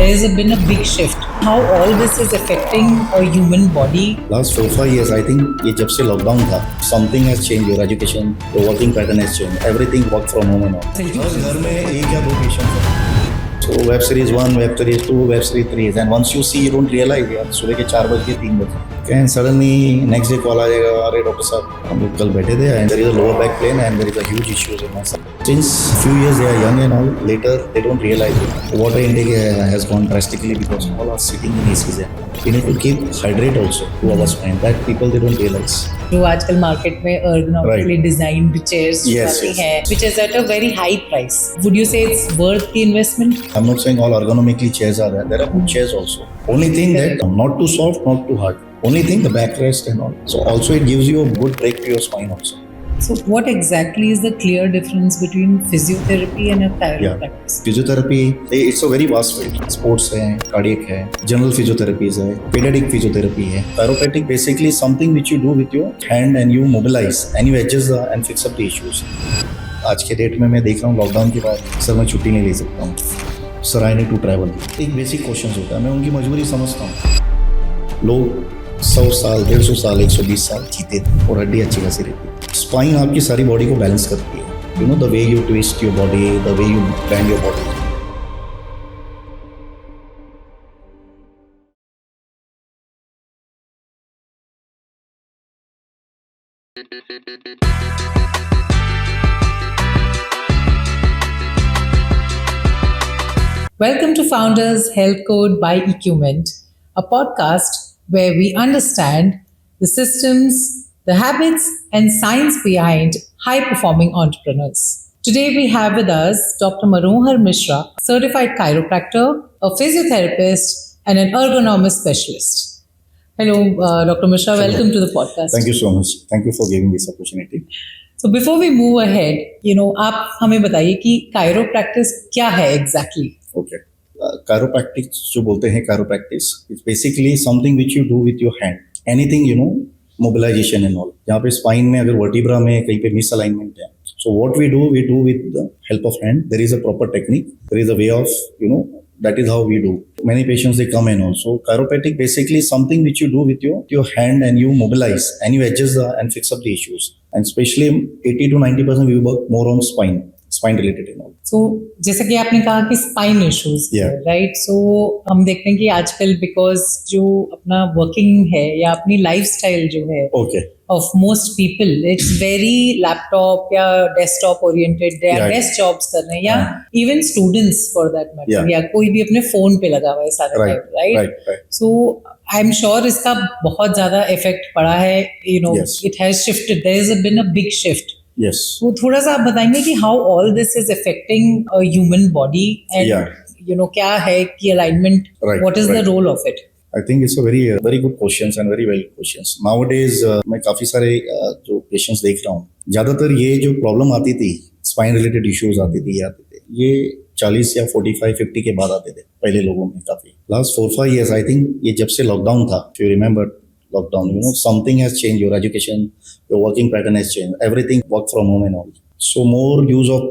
there's been a big shift. How all this is affecting a human body. Last 4-5 years, I think ये जब से lockdown था, something has changed. Your education, your working pattern has changed. Everything work from home and all. बस घर में एक या दो पेशेंट हैं. So web series 1, web series 2, web series 3, and once you see, you don't realize यार सुबह के 4 बजे 3 बजे. And suddenly next day call आ जाएगा, अरे डॉक्टर साहब हम लोग कल बैठे थे and there is a lower back pain and there is a huge issues in my side. Since few years they are young and all, later they don't realize it. Water intake has gone drastically because all are sitting in ACs. We need to keep hydrate also to our spine. That people they don't realize. जो आजकल market में ergonomically designed chairs Yes, आती yes. हैं, which is at a very high price. Would you say it's worth the investment? I'm not saying all ergonomically chairs are there. There are good chairs also. Only thing that not too soft, not too hard. Only thing the backrest and all. So also it gives you a good break to your spine also. So what exactly is the clear difference between physiotherapy and a chiropractic? Physiotherapy, it's a very vast field. Sports है, cardiac है, general physiotherapies है, pediatric physiotherapy है. Chiropractic basically is something which you do with your hand and you mobilize and you adjust and fix up the issues. आज के date में मैं देख रहा हूँ लॉकडाउन के बाद सर मैं छुट्टी नहीं ले सकता हूँ. Sir I need to travel. एक बेसिक क्वेश्चन होता है, मैं उनकी मजबूरी समझता हूँ. लोग 100 साल, 150 साल, 120 साल जीते थे और हड्डी अच्छी खासी रहती है. स्पाइन आपकी सारी बॉडी को बैलेंस करती है. You know the way you twist your body, the way you band your body. Welcome to Founders Health Code by Equiment, a podcast where we understand the systems, the habits, and science behind high-performing entrepreneurs. Today we have with us Dr. Manohar Mishra, certified chiropractor, a physiotherapist, and an ergonomist specialist. Hello, Dr. Mishra. Welcome to the podcast. Thank you so much. Thank you for giving this opportunity. So before we move ahead, आप हमें बताइए कि chiropractic क्या है exactly? Okay. Chiropractic जो बोलते हैं chiropractic, it's basically something which you do with your hand. Anything mobilization and all. यहाँ पे spine में अगर vertebra में कहीं पे misalignment है. So what we do with the help of hand. There is a proper technique. There is a way of that is how we do. Many patients they come in also. Chiropractic basically is something which you do with your hand and you mobilize and you adjust and fix up the issues. And especially 80 to 90% we work more on spine related and all. So जैसा कि आपने कहा कि spine issues, right? So हम देखते हैं कि आजकल because जो अपना working है या अपनी lifestyle जो है, of most people, it's very laptop या desktop oriented. They are desk jobs कर रहे हैं या even students for that matter या कोई भी अपने phone पे लगा हुआ है सारा time, right? So I'm sure इसका बहुत ज़्यादा effect पड़ा है. It has shifted. There has been a big shift. Yes. तो थोड़ा सा आप बताएंगे कि how all this is affecting a human body and क्या है कि alignment, what is the role of it? I think it's a very good questions and very valid questions. Nowadays मैं काफी सारे जो पेशेंट्स देख रहा हूँ, ज्यादातर ये जो प्रॉब्लम आती थी, स्पाइन रिलेटेड इश्यूज आते थे, ये 40 या 45-50 के बाद आते थे पहले लोगों में काफी. Last 4-5 years I think ये जब से लॉकडाउन था, if you remember lockdown, something has changed. Your education, your working pattern has changed. Everything work from home and all. So more use of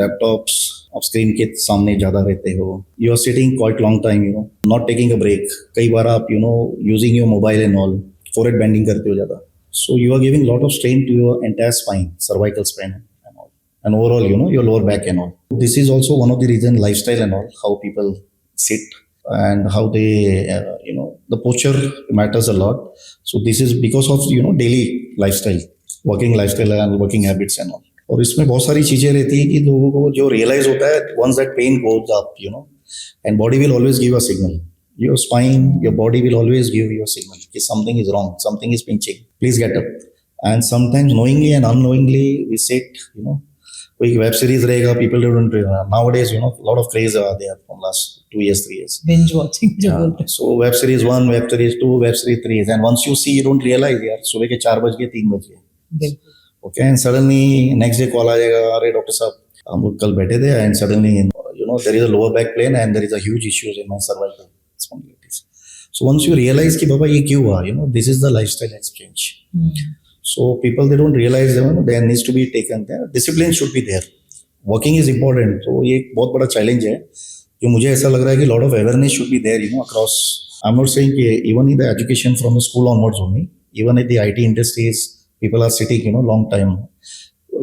laptops, आप स्क्रीन के सामने ज्यादा रहते हो. You are sitting quite long time, not taking a break. कई बार आप using your mobile and all, forehead bending करते हो ज्यादा. So you are giving lot of strain to your entire spine, cervical spine and all, and overall your lower back and all. This is also one of the reason lifestyle and all, how people sit and how they the posture matters a lot. So this is because of daily lifestyle, working lifestyle and working habits and all. और इसमें बहुत सारी चीजें रहती है कि लोगों को जो रियलाइज होता है once that pain goes up, and body will always give a signal. Your spine, your body will always give you a signal कि something is wrong, something is pinching, please get up. And sometimes knowingly and unknowingly we sit, कोई web series रहेगा, people don't nowadays lot of craze are there from last 2 years, 3 years. Binge watching जो बोलते हैं. So web series 1, web series 2, web series 3, and once you see you don't realize यार सुबह के 4 बज गए 3 बज गए. Okay, and suddenly next day call आ जाएगा, अरे डॉक्टर साहब हम लोग कल बैठे थे and suddenly there is a lower back pain and there is a huge issues in my cervical spondylitis. So once you realize कि बाबा ये क्यों हुआ, this is the lifestyle exchange. So people they don't realize there needs to be taken there. Discipline should be there. Working is important. तो ये एक बहुत बड़ा challenge है कि मुझे ऐसा लग रहा है कि lot of awareness should be there across. I am not saying कि even in the education from the school onwards only, even in the IT industries people are sitting long time.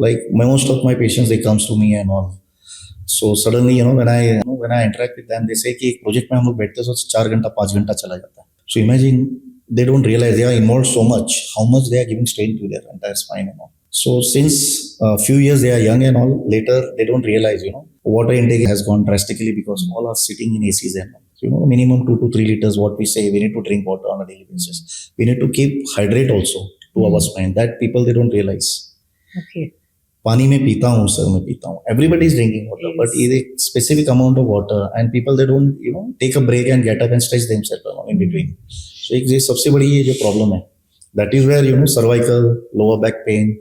Like most of my patients, they comes to me and all. So suddenly when I interact with them, they say कि एक project में हम लोग बैठते हैं तो 4 घंटा 5 घंटा चला जाता है. So imagine they don't realize they are involved so much, how much they are giving strain to their entire spine and all. So since a few years they are young and all, later they don't realize, water intake has gone drastically because all are sitting in ACs and all. So, minimum 2 to 3 liters, what we say, we need to drink water on a daily basis. We need to keep hydrate also to our spine. That people, they don't realize. Okay. पानी में पीता हूँ sir, मैं पीता हूँ. Everybody is drinking water, Yes. but ये एक specific amount of water and people they don't take a break and get up and stretch themselves in between. So एक ये सबसे बड़ी ये जो problem है. That is where cervical, lower back pain,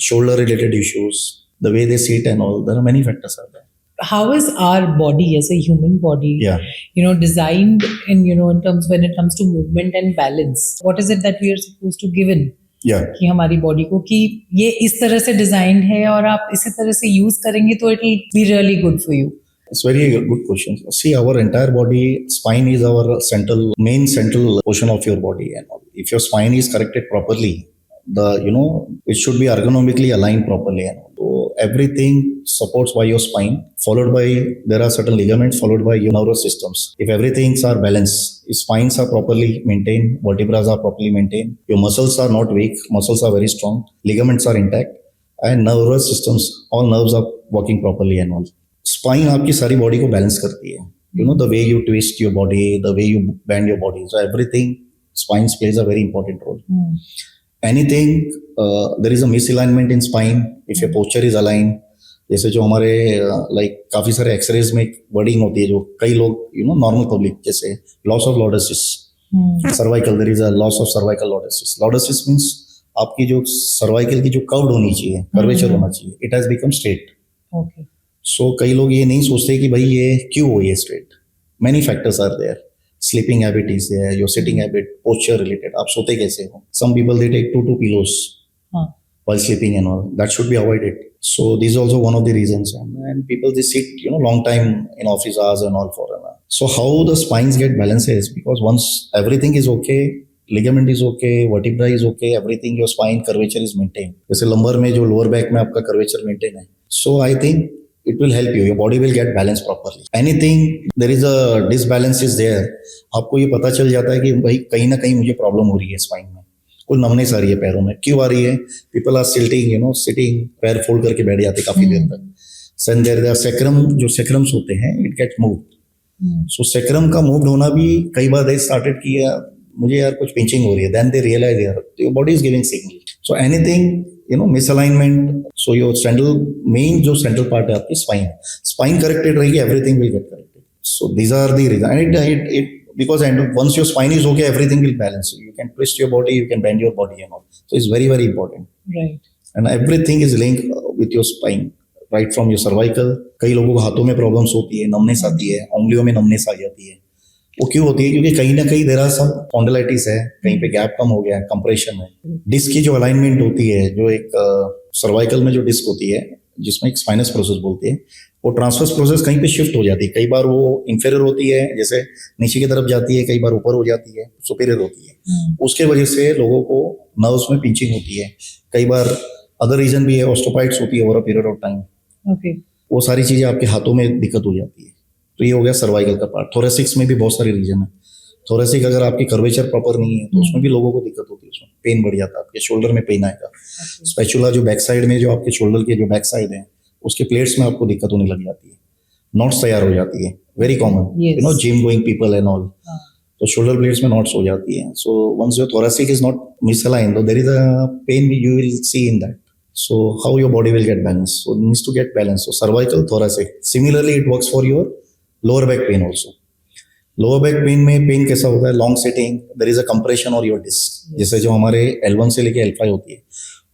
shoulder related issues, the way they sit and all. There are many factors are there. How is our body as a human body, Yeah. designed in terms when it comes to movement and balance? What is it that we are supposed to give in? Yeah. कि हमारी body को कि ये इस तरह से design है और आप इसी तरह से यूज करेंगे तो it will be really good for you. It's very good question. See, our entire body, spine is our main central portion of your body. And if your spine is corrected properly, it should be ergonomically aligned properly. And so everything supports by your spine, followed by, there are certain ligaments, followed by your nervous systems. If everything are balanced, if spines are properly maintained, vertebrae are properly maintained, your muscles are not weak, muscles are very strong, ligaments are intact, and nervous systems, all nerves are working properly and all. Spine आपकी सारी body को balance करती है. The way you twist your body, the way you bend your body, so everything spine plays a very important role. Anything there is a misalignment in spine if your posture is align. जैसे जो हमारे like काफी सारे X-rays में wording होती है जो कई लोग नॉर्मल पब्लिक, जैसे loss of lordosis, cervical, there is a loss of cervical lordosis. Lordosis means आपकी जो सर्वाइकल की जो कर्व्ड होनी चाहिए, कर्वेचर होना चाहिए, it has become straight. Okay. So कई लोग ये नहीं सोचते कि भाई ये क्यों हुई है straight. Many factors are there. Sleeping habit is there, your sitting habit, posture related, आप सोते कैसे हो. Some people they take 2 pillows while sleeping and all. That should be avoided. So this is also one of the reasons. And people they sit long time in office hours and all for. So how the spines get balanced is because once everything is okay, ligament is okay, vertebra is okay, everything, your spine curvature is maintained. जैसे lumbar में जो lower back में आपका curvature maintain है. So I think it will help you. Your body will get balanced properly. Anything there is a disbalance is there, आपको ये पता चल जाता है कि भाई कहीं ना कहीं मुझे प्रॉब्लम हो रही है स्पाइन में, कोई नमनेस आ रही है पैरों में. क्यों आ रही है? पीपल आर सिल्टिंग, सिटिंग, पैर फोल्ड करके बैठ जाते काफी देर तक. सेन देयर सेक्रम, जो सेक्रम्स होते हैं, it get moved. So sacrum का मूव्ड होना भी कई बार दे स्टार्टेड किया, मुझे यार कुछ पिंचिंग हो रही है, देन दे रियलाइज यार your body is giving signal. So anything misalignment, so your main जो central part है आपकी spine corrected रहेगी, everything will get corrected. So these are the reasons. And it because once your spine is okay, everything will balance. You can twist your body, you can bend your body and all. So it's very, very important. Right. And everything is linked with your spine, right from your cervical. कई लोगों को हाथों में problems होती है, numbness आती है, उंगलियों में नमनेस आ जाती है. वो क्यों होती है? क्योंकि कहीं ना कहीं देर आर सम स्पॉन्डिलाइटिस है, कहीं पे गैप कम हो गया है, कंप्रेशन है. डिस्क की जो अलाइनमेंट होती है, जो एक सर्वाइकल में जो डिस्क होती है, जिसमें एक स्पाइनस प्रोसेस बोलते हैं, वो ट्रांसवर्स प्रोसेस कहीं पे शिफ्ट हो जाती है. कई बार वो इंफीरियर होती है, जैसे नीचे की तरफ जाती है, कई बार ऊपर हो जाती है, सुपीरियर होती है. उसके वजह से लोगों को नर्व्स में पिंचिंग होती है. कई बार अदर रीजन भी है, ऑस्टोपाइटिस होती है over a period of time. Okay. वो सारी चीजें आपके हाथों में दिक्कत हो जाती है. तो ये हो गया सर्वाइकल का पार्ट. थोरेसिक्स में भी बहुत सारे रीजन है. थोरेसिक अगर आपकी कर्वेचर प्रॉपर नहीं है तो उसमें भी लोगों को दिक्कत होती है, उसमें पेन बढ़ जाता है, आपके शोल्डर में पेन आएगा. स्पैचुला जो बैक साइड में, जो आपके शोल्डर के जो बैक साइड है, उसके प्लेट्स में आपको दिक्कत होने लग जाती है, नॉट्स तैयार हो जाती है. Very common, gym going people and all. तो शोल्डर ब्लेड्स में नॉट्स हो जाती है. So once your thoracic is not misaligned, there is a pain you will see in that. So how your body will get balanced? So it needs to get balanced. So cervical, thoracic. Similarly, it works for your lower back pain also. Lower back pain में pain कैसा होता है? Long sitting, there is a compression और your disc. जैसे जो हमारे L1 से लेके L5 होती है,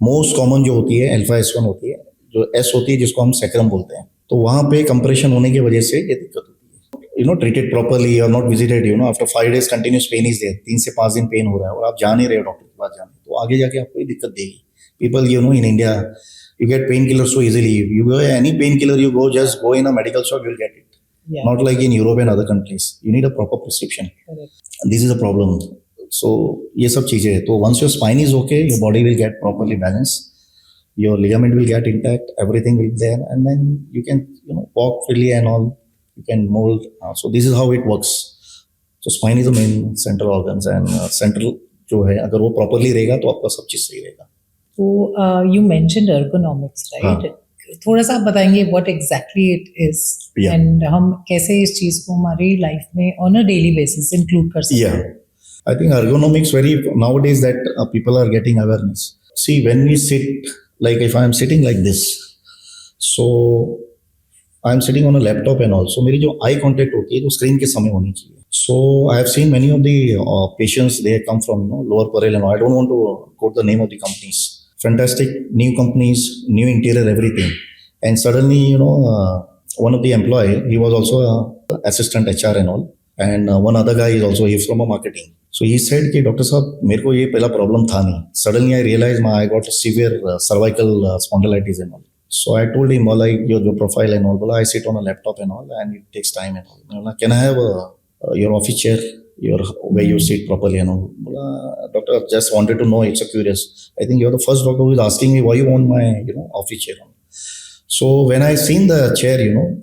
मोस्ट कॉमन जो होती है L5 S1 होती है, जो S होती है जिसको हम सैक्रम बोलते हैं. तो वहां पे कंप्रेशन होने की वजह से ये दिक्कत होती है. ट्रीटेड प्रॉपरली और not visited, after 5 days continuous pain is there, 3 से 5 दिन पेन हो रहा है और आप जा नहीं रहे हो डॉक्टर के पास जाने, तो आगे जाके आपको ये दिक्कत देगी. People, in India, you get painkillers so easily. You go any painkiller, you go, just go in a medical shop, you'll get it. Yeah. Not like in Europe and other countries. You need a proper prescription. Correct. This is a problem. So ये सब चीजें हैं. तो once your spine is okay, your body will get properly balanced. Your ligament will get intact. Everything will be there, and then you can walk freely and all. You can mold. So this is how it works. So spine is the main central organs, and central जो है अगर वो properly रहेगा तो आपका सब चीज सही रहेगा. So you mentioned ergonomics, right? थोड़ा सा आप बताएंगे what exactly it is Yeah. and हम कैसे इस चीज को हमारी लाइफ में on a daily basis include कर सकते हैं. Yeah, I think ergonomics very nowadays that people are getting awareness. See, when we sit, like if I am sitting like this, so I am sitting on a laptop and all, so मेरी जो eye contact होती है जो screen के समय होनी चाहिए. So I have seen many of the patients, they come from Lower Parel and all. I don't want to quote the name of the companies. Fantastic new companies, new interior, everything. And suddenly, one of the employee, he was also a assistant HR and all. And one other guy is also, he's from a marketing. So he said, कि doctor साहब मेरे को ये पहला problem था नहीं. Suddenly I realized I got severe cervical spondylitis and all. So I told him, like your profile and all. Bola, I sit on a laptop and all, and it takes time and all. Bola, can I have your office chair? Where you sit properly and all. Doctor, just wanted to know, it's a curious. I think you're the first doctor who is asking me why you want my office chair. So when I seen the chair,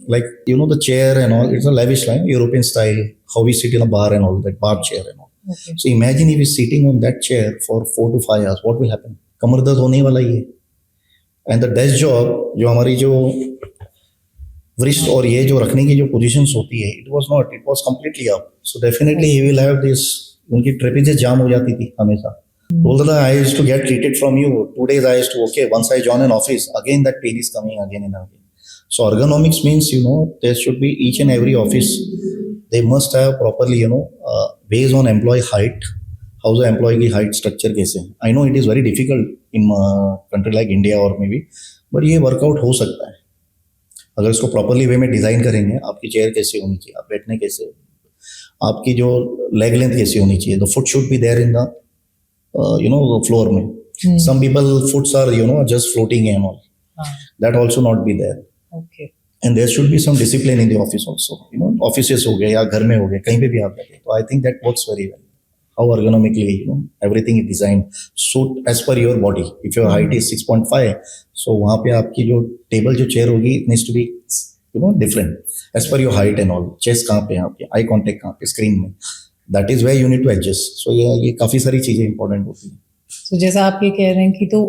like the chair and all, it's a lavish line, European style, how we sit in a bar and all, that bar chair and all. Okay. So imagine if you're sitting on that chair for 4 to 5 hours, what will happen? कमर दर्द होने वाला ही है. And the desk job, जो हमारी जो wrist और ये जो रखने की जो positions होती है, it was completely up. So definitely he will have this, उनकी trapezius जाम हो जाती थी हमेशा. Told her, I used to get treated from you. 2 days I used to, okay, once I join an office, again that pain is coming again and again. So ergonomics means, there should be each and every office, they must have properly, based on employee height, how's the employee की height structure कैसे. I know it is very difficult in a country like India or maybe, but ये workout हो सकता है. अगर इसको properly वे में design करेंगे, आपकी चेयर कैसे होनी चाहिए, आप बैठने कैसे, आपकी जो लेग लेंथ कैसी होनी चाहिए, the foot should be there in the floor में. Some people foots are just floating and all, that also not be there. Okay. And there should be some discipline in the office also. Offices हो गए या घर में हो गए, कहीं पे भी आप बैठे, तो I think that works very well. How ergonomically, everything is designed suit as per your body. If your height is 6.5, so वहाँ पे आपकी जो टेबल जो चेयर होगी, it needs to be different as per your height and all. Chest कहाँ पे है आपके, eye contact कहाँ पे, screen में. That is where you need to adjust. So ये काफी सारी चीजें important होती हैं. So जैसा आप ये कह रहे हैं कि तो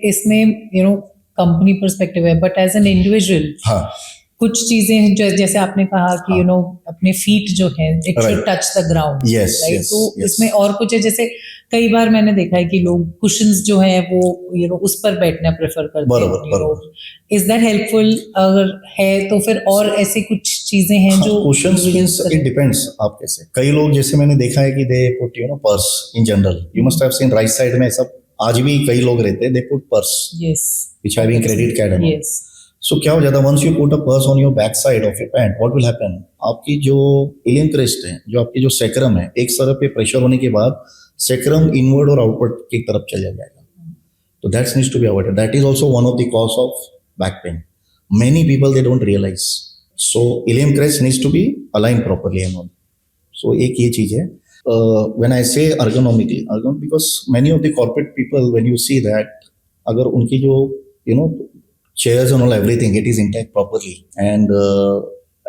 इसमें कंपनी पर्सपेक्टिव है, बट एज एन इंडिविजुअल हाँ. कुछ चीजें जैसे आपने कहा कि अपने फीट जो है it should Right. Touch the ground. Yes, yes, तो yes. इसमें और कुछ है, जैसे कई बार मैंने देखा है कि लोग कुशन्स जो है वो उस पर बैठना प्रेफर करते बराबर. Is that helpful? अगर है तो फिर और ऐसी कुछ चीजें हैं जो Cushions means it depends आप कैसे. कई लोग जैसे मैंने देखा है कि they put purse in general. You must have seen right side में ऐसा आज भी कई लोग रहते हैं, they put purse yes which having credit card and all. yes So क्या हो जाता है, once you put a purse on your back side of your pant, what will happen? आपकी जो इलियम क्रेस्ट है, जो आपकी जो सैक्रम है, एक तरफ पे प्रेशर होने के बाद सैक्रम इनवर्ड और आउटवर्ड की तरफ चला जाएगा. तो that needs to be avoided. That is also one of the cause of back pain. Many people they don't realize. So ilium crest needs to be aligned properly and all. So एक ये चीज है. When I say ergonomically, because many of the corporate people, when you see that, अगर उनकी जो chairs and all, everything, it is intact properly, and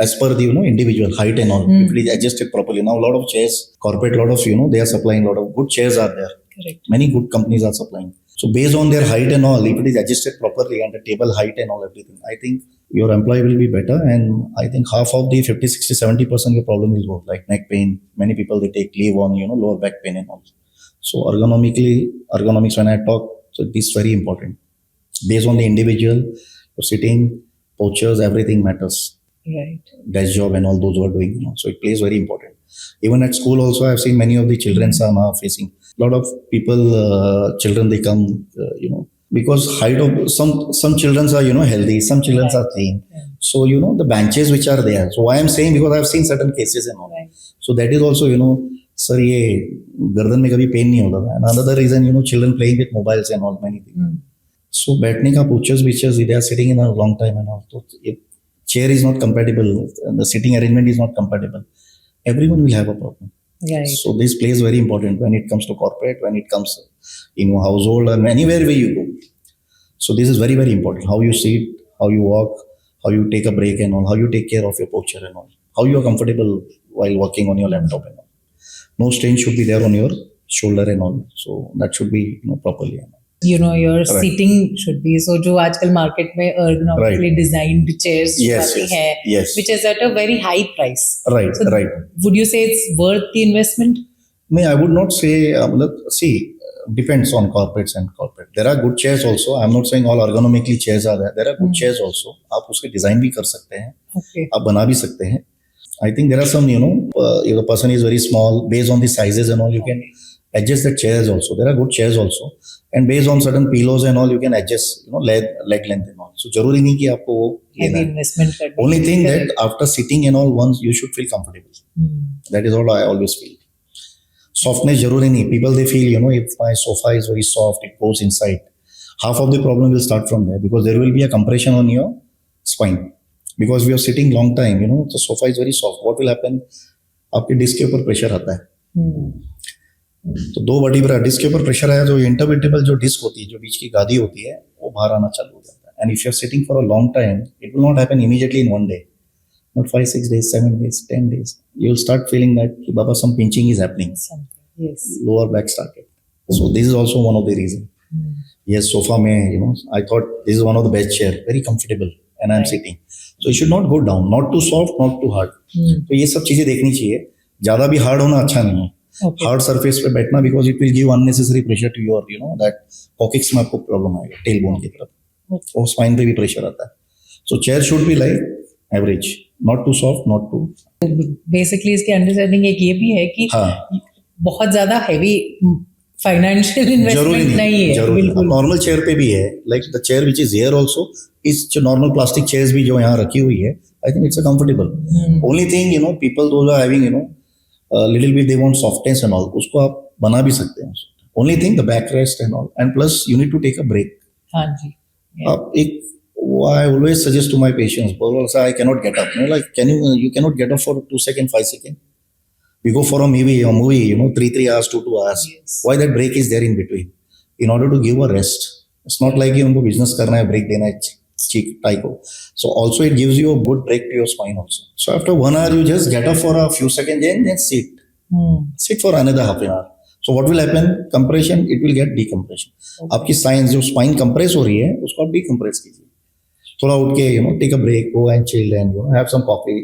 as per the individual height and all, if it is adjusted properly. Now a lot of chairs, corporate, lot of they are supplying, a lot of good chairs are there. correct. Many good companies are supplying. So based on their height and all, if it is adjusted properly and the table height and all, everything, I think your employee will be better, and I think half of the 50, 60, 70% your problem will go. Like neck pain, many people they take leave on lower back pain and all. So ergonomics when I talk, so this is very important. Based on the individual, sitting, postures, everything matters. Right. Desk job and all those who are doing, so it plays very important. Even at school also, I've seen many of the children are now facing a lot of people. Children they come, because height of some children are healthy, some children Right. are thin. Yeah. So the benches which are there. So why I'm saying, because I've seen certain cases and all. Right. So that is also sir ये गर्दन में कभी pen नहीं होता था. And another reason children playing with mobiles and all many things. So बैठने का postures they are sitting in a long time and all. तो chair is not compatible, the sitting arrangement is not compatible, everyone will have a problem. Right. So this plays very important when it comes to corporate, when it comes in household and anywhere where you go. So this is very, very important. How you sit, how you walk, how you take a break and all, how you take care of your posture and all, how you are comfortable while working on your laptop and all. No strain should be there on your shoulder and all. So that should be properly. Your seating should be so. जो आजकल market में ergonomically designed chairs आती हैं, which is at a very high price. Right, so right. Would you say it's worth the investment? No, I would not say. See, depends on corporates and corporate. There are good chairs also. I'm not saying all ergonomically chairs are there. There are good chairs also. आप उसके design भी कर सकते हैं. Okay. आप बना भी सकते हैं. I think there are some, if a person is very small, based on the sizes and all, you can adjust the chairs also. There are good chairs also. And based on certain pillows and all, you can adjust, leg length and all. So, जरूरी नहीं कि आपको वो लेना है. Only thing that after sitting and all, once you should feel comfortable. That is what I always feel. Softness जरूरी नहीं. People, they feel, if my sofa is very soft, it goes inside. Half of the problem will start from there because there will be a compression on your spine. Because we are sitting long time, the sofa is very soft. What will happen? आपके disc के ऊपर pressure आता है. तो दो vertebra disc के ऊपर pressure आया, जो इंटरवर्टिब्रल जो डिस्क होती है, जो बीच की गादी होती है, वो बाहर आना चालू हो जाता है. And if you are sitting for a long time, it will not happen immediately in one day, not 5, 6 days, 7 days, 10 days. You will start feeling that Baba, some pinching is happening. Yes. Lower back started. So this is also one of the reasons. Yes, sofa mein, I thought this is one of the best chair, very comfortable, and I'm sitting. So it should not go down, not too soft, not too hard. तो ये सब चीजें देखनी चाहिए. ज्यादा भी hard होना अच्छा नहीं है. हार्ड सरफेस पे बैठना, because it will give unnecessary pressure to your, that coccyx में आपको प्रॉब्लम आएगा, टेल बोन की तरफ. और स्पाइन पे भी प्रेशर आता है. So chair should be like average, not too soft, not too. Basically इसकी अंडरस्टैंडिंग एक ये भी है कि बहुत ज्यादा हैवी फाइनेंशियल इन्वेस्टमेंट नहीं है. बिल्कुल नॉर्मल चेयर पे भी है, like the chair which is here also, इस जो नॉर्मल प्लास्टिक चेयर्स भी जो यहाँ रखी हुई है, I think it's a comfortable. Only thing, people those are having, little bit they want softness and all, उसको आप बना भी सकते हैं. Only thing the back rest and all, and plus you need to take a break. हाँ जी. आप एक, I always suggest to my patients, I cannot get up. Like, you cannot get up for 2 seconds, 5 seconds. We go for a movie, 3 hours, 2 hours. Yes. Why that break is there in between? In order to give a rest. It's not like you business karna hai, break dena hai, cheek type. So also it gives you a good break to your spine also. So after 1 hour, you just get up for a few seconds and then sit. Sit for another half an hour. So what will happen? Compression, it will get decompression. आपकी science जो spine compress हो रही है, उसको आप decompress कीजिए. थोड़ा उठ के take a break, go and chill and have some coffee,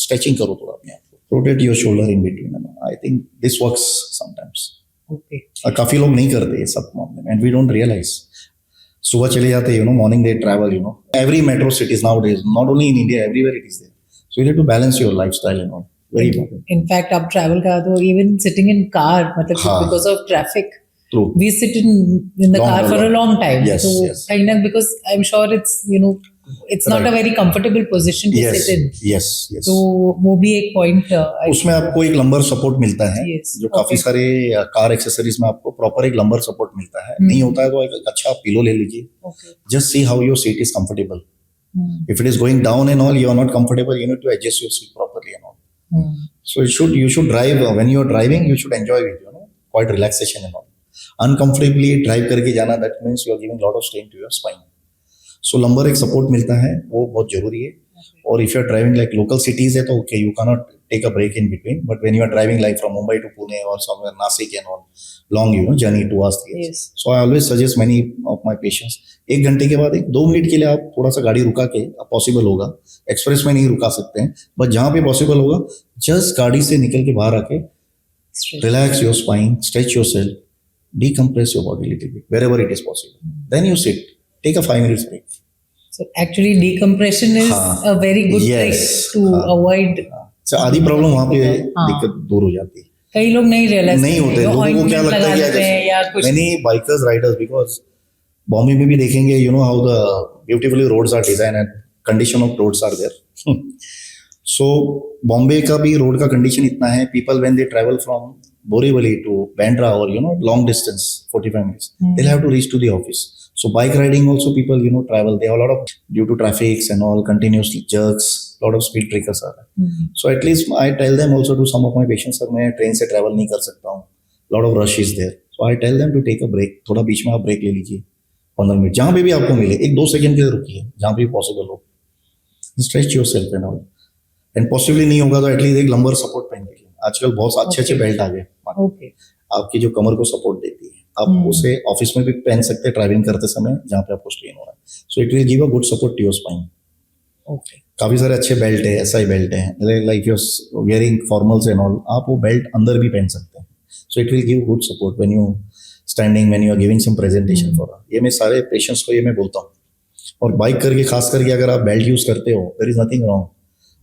stretching करो थोड़ा अपने आप को, rotate your shoulder in between. I think this works sometimes. Okay. काफी लोग नहीं करते ये सब मामले में, एंड वी डोंट रियलाइज. सुबह चले जाते हैं, morning they travel, every metro cities nowadays, not only in India, everywhere it is there. So you need to balance your lifestyle and all. Very important. Infact आप travel करा तो even sitting in car, मतलब because of traffic, we sit in the car for a long time. Yes, so yes. kind of, because I'm sure it's it's not a very comfortable position to sit in. Yes. तो वो भी एक point, उसमें आपको एक lumbar support मिलता है. जो काफी सारे कार एक्सेसरीज में आपको प्रॉपर एक लंबर सपोर्ट मिलता है. नहीं होता है तो एक अच्छा पिलो ले लीजिए. Just see how your seat is comfortable. If it is going down and all, you are not comfortable, you need to adjust your seat properly and all. So you should drive, when you are driving, you should enjoy it, quite relaxation and all. Uncomfortably drive करके जाना, that means you are giving lot of strain to your spine. So lumbar एक support मिलता है, वो बहुत जरूरी है. और if you are driving like local cities है तो okay, you cannot take a break in between. But when you are driving like from Mumbai to Pune or somewhere Nasik and all, long journey 2 hours 3 hours. Yes. So I always suggest many of my patients, 1 घंटे के बाद 2 minute के लिए आप थोड़ा सा गाड़ी रुका के, पॉसिबल होगा, एक्सप्रेस में नहीं रुका सकते हैं, बट जहाँ पे पॉसिबल होगा, जस्ट गाड़ी से निकल के बाहर आके relax your spine, stretch yourself, decompress your body a little bit wherever it is possible. Then you sit, take a 5 minutes break. So actually decompression is a very good trick to avoid. So आधी problem वहाँ पे दिक्कत दूर हो जाती है. कई लोग नहीं रियलाइज नहीं होते, लोगों को क्या लगता है या कुछ. Many bikers, riders, because Bombay में भी देखेंगे, how the beautifully roads are designed and condition of roads are there. So Bombay का भी रोड का कंडीशन इतना है, people when they travel from Borivali to Bandra or long distance 45 minutes, they'll have to reach to the office. So bike riding also people, travel. They have a lot of, due to traffics and all, continuous jerks, lot of speed breakers are there. So at least I tell them also to some of my patients, sir, मैं train से travel नहीं कर सकता हूँ. Lot of rush is there. So I tell them to take a break. थोड़ा बीच में आप break ले लीजिए 15 मिनट, जहाँ पे भी आपको मिले 1-2 सेकंड के लिए रुकिए, जहाँ पे पॉसिबल हो. Stretch yourself and all. And possibly नहीं होगा तो एटलीस्ट एक लंबर सपोर्ट पहन लीजिए. आजकल बहुत अच्छे बेल्ट आ गए. ओके. आपकी जो कमर को सपोर्ट देती है, आप उसे ऑफिस में भी पहन सकते हैं ट्रैवलिंग करते समय जहाँ पे आपको स्ट्रेन हो रहा है. So it will give a good support to your spine. Okay. काफी सारे अच्छे बेल्ट है, एसआई बेल्ट है, like you're wearing formals and all, आप वो बेल्ट अंदर भी पहन सकते हैं. So it will give good support when you standing, when you are giving some presentation for. ये मैं सारे पेशेंट्स को ये मैं बोलता हूँ. और बाइक करके खास करके अगर आप बेल्ट यूज करते हो, देयर इज नथिंग रॉन्ग.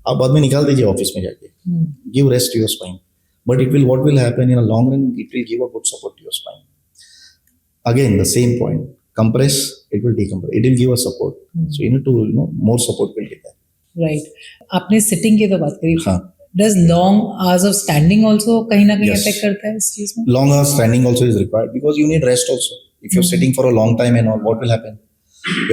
आप बाद में निकाल दीजिए ऑफिस में जाके. Give rest to your spine. But what will happen in a long run, it will give a good support to your spine. Again, the same point. Compress, it will decompress. It will give a support. So you need to, more support will get there. Right. आपने sitting की तो बात करी. हाँ. Does long hours of standing also कहीं ना कहीं Yes. affect करता है इस चीज में? Long hours standing also is required because you need rest also. If you're sitting for a long time and all, what will happen?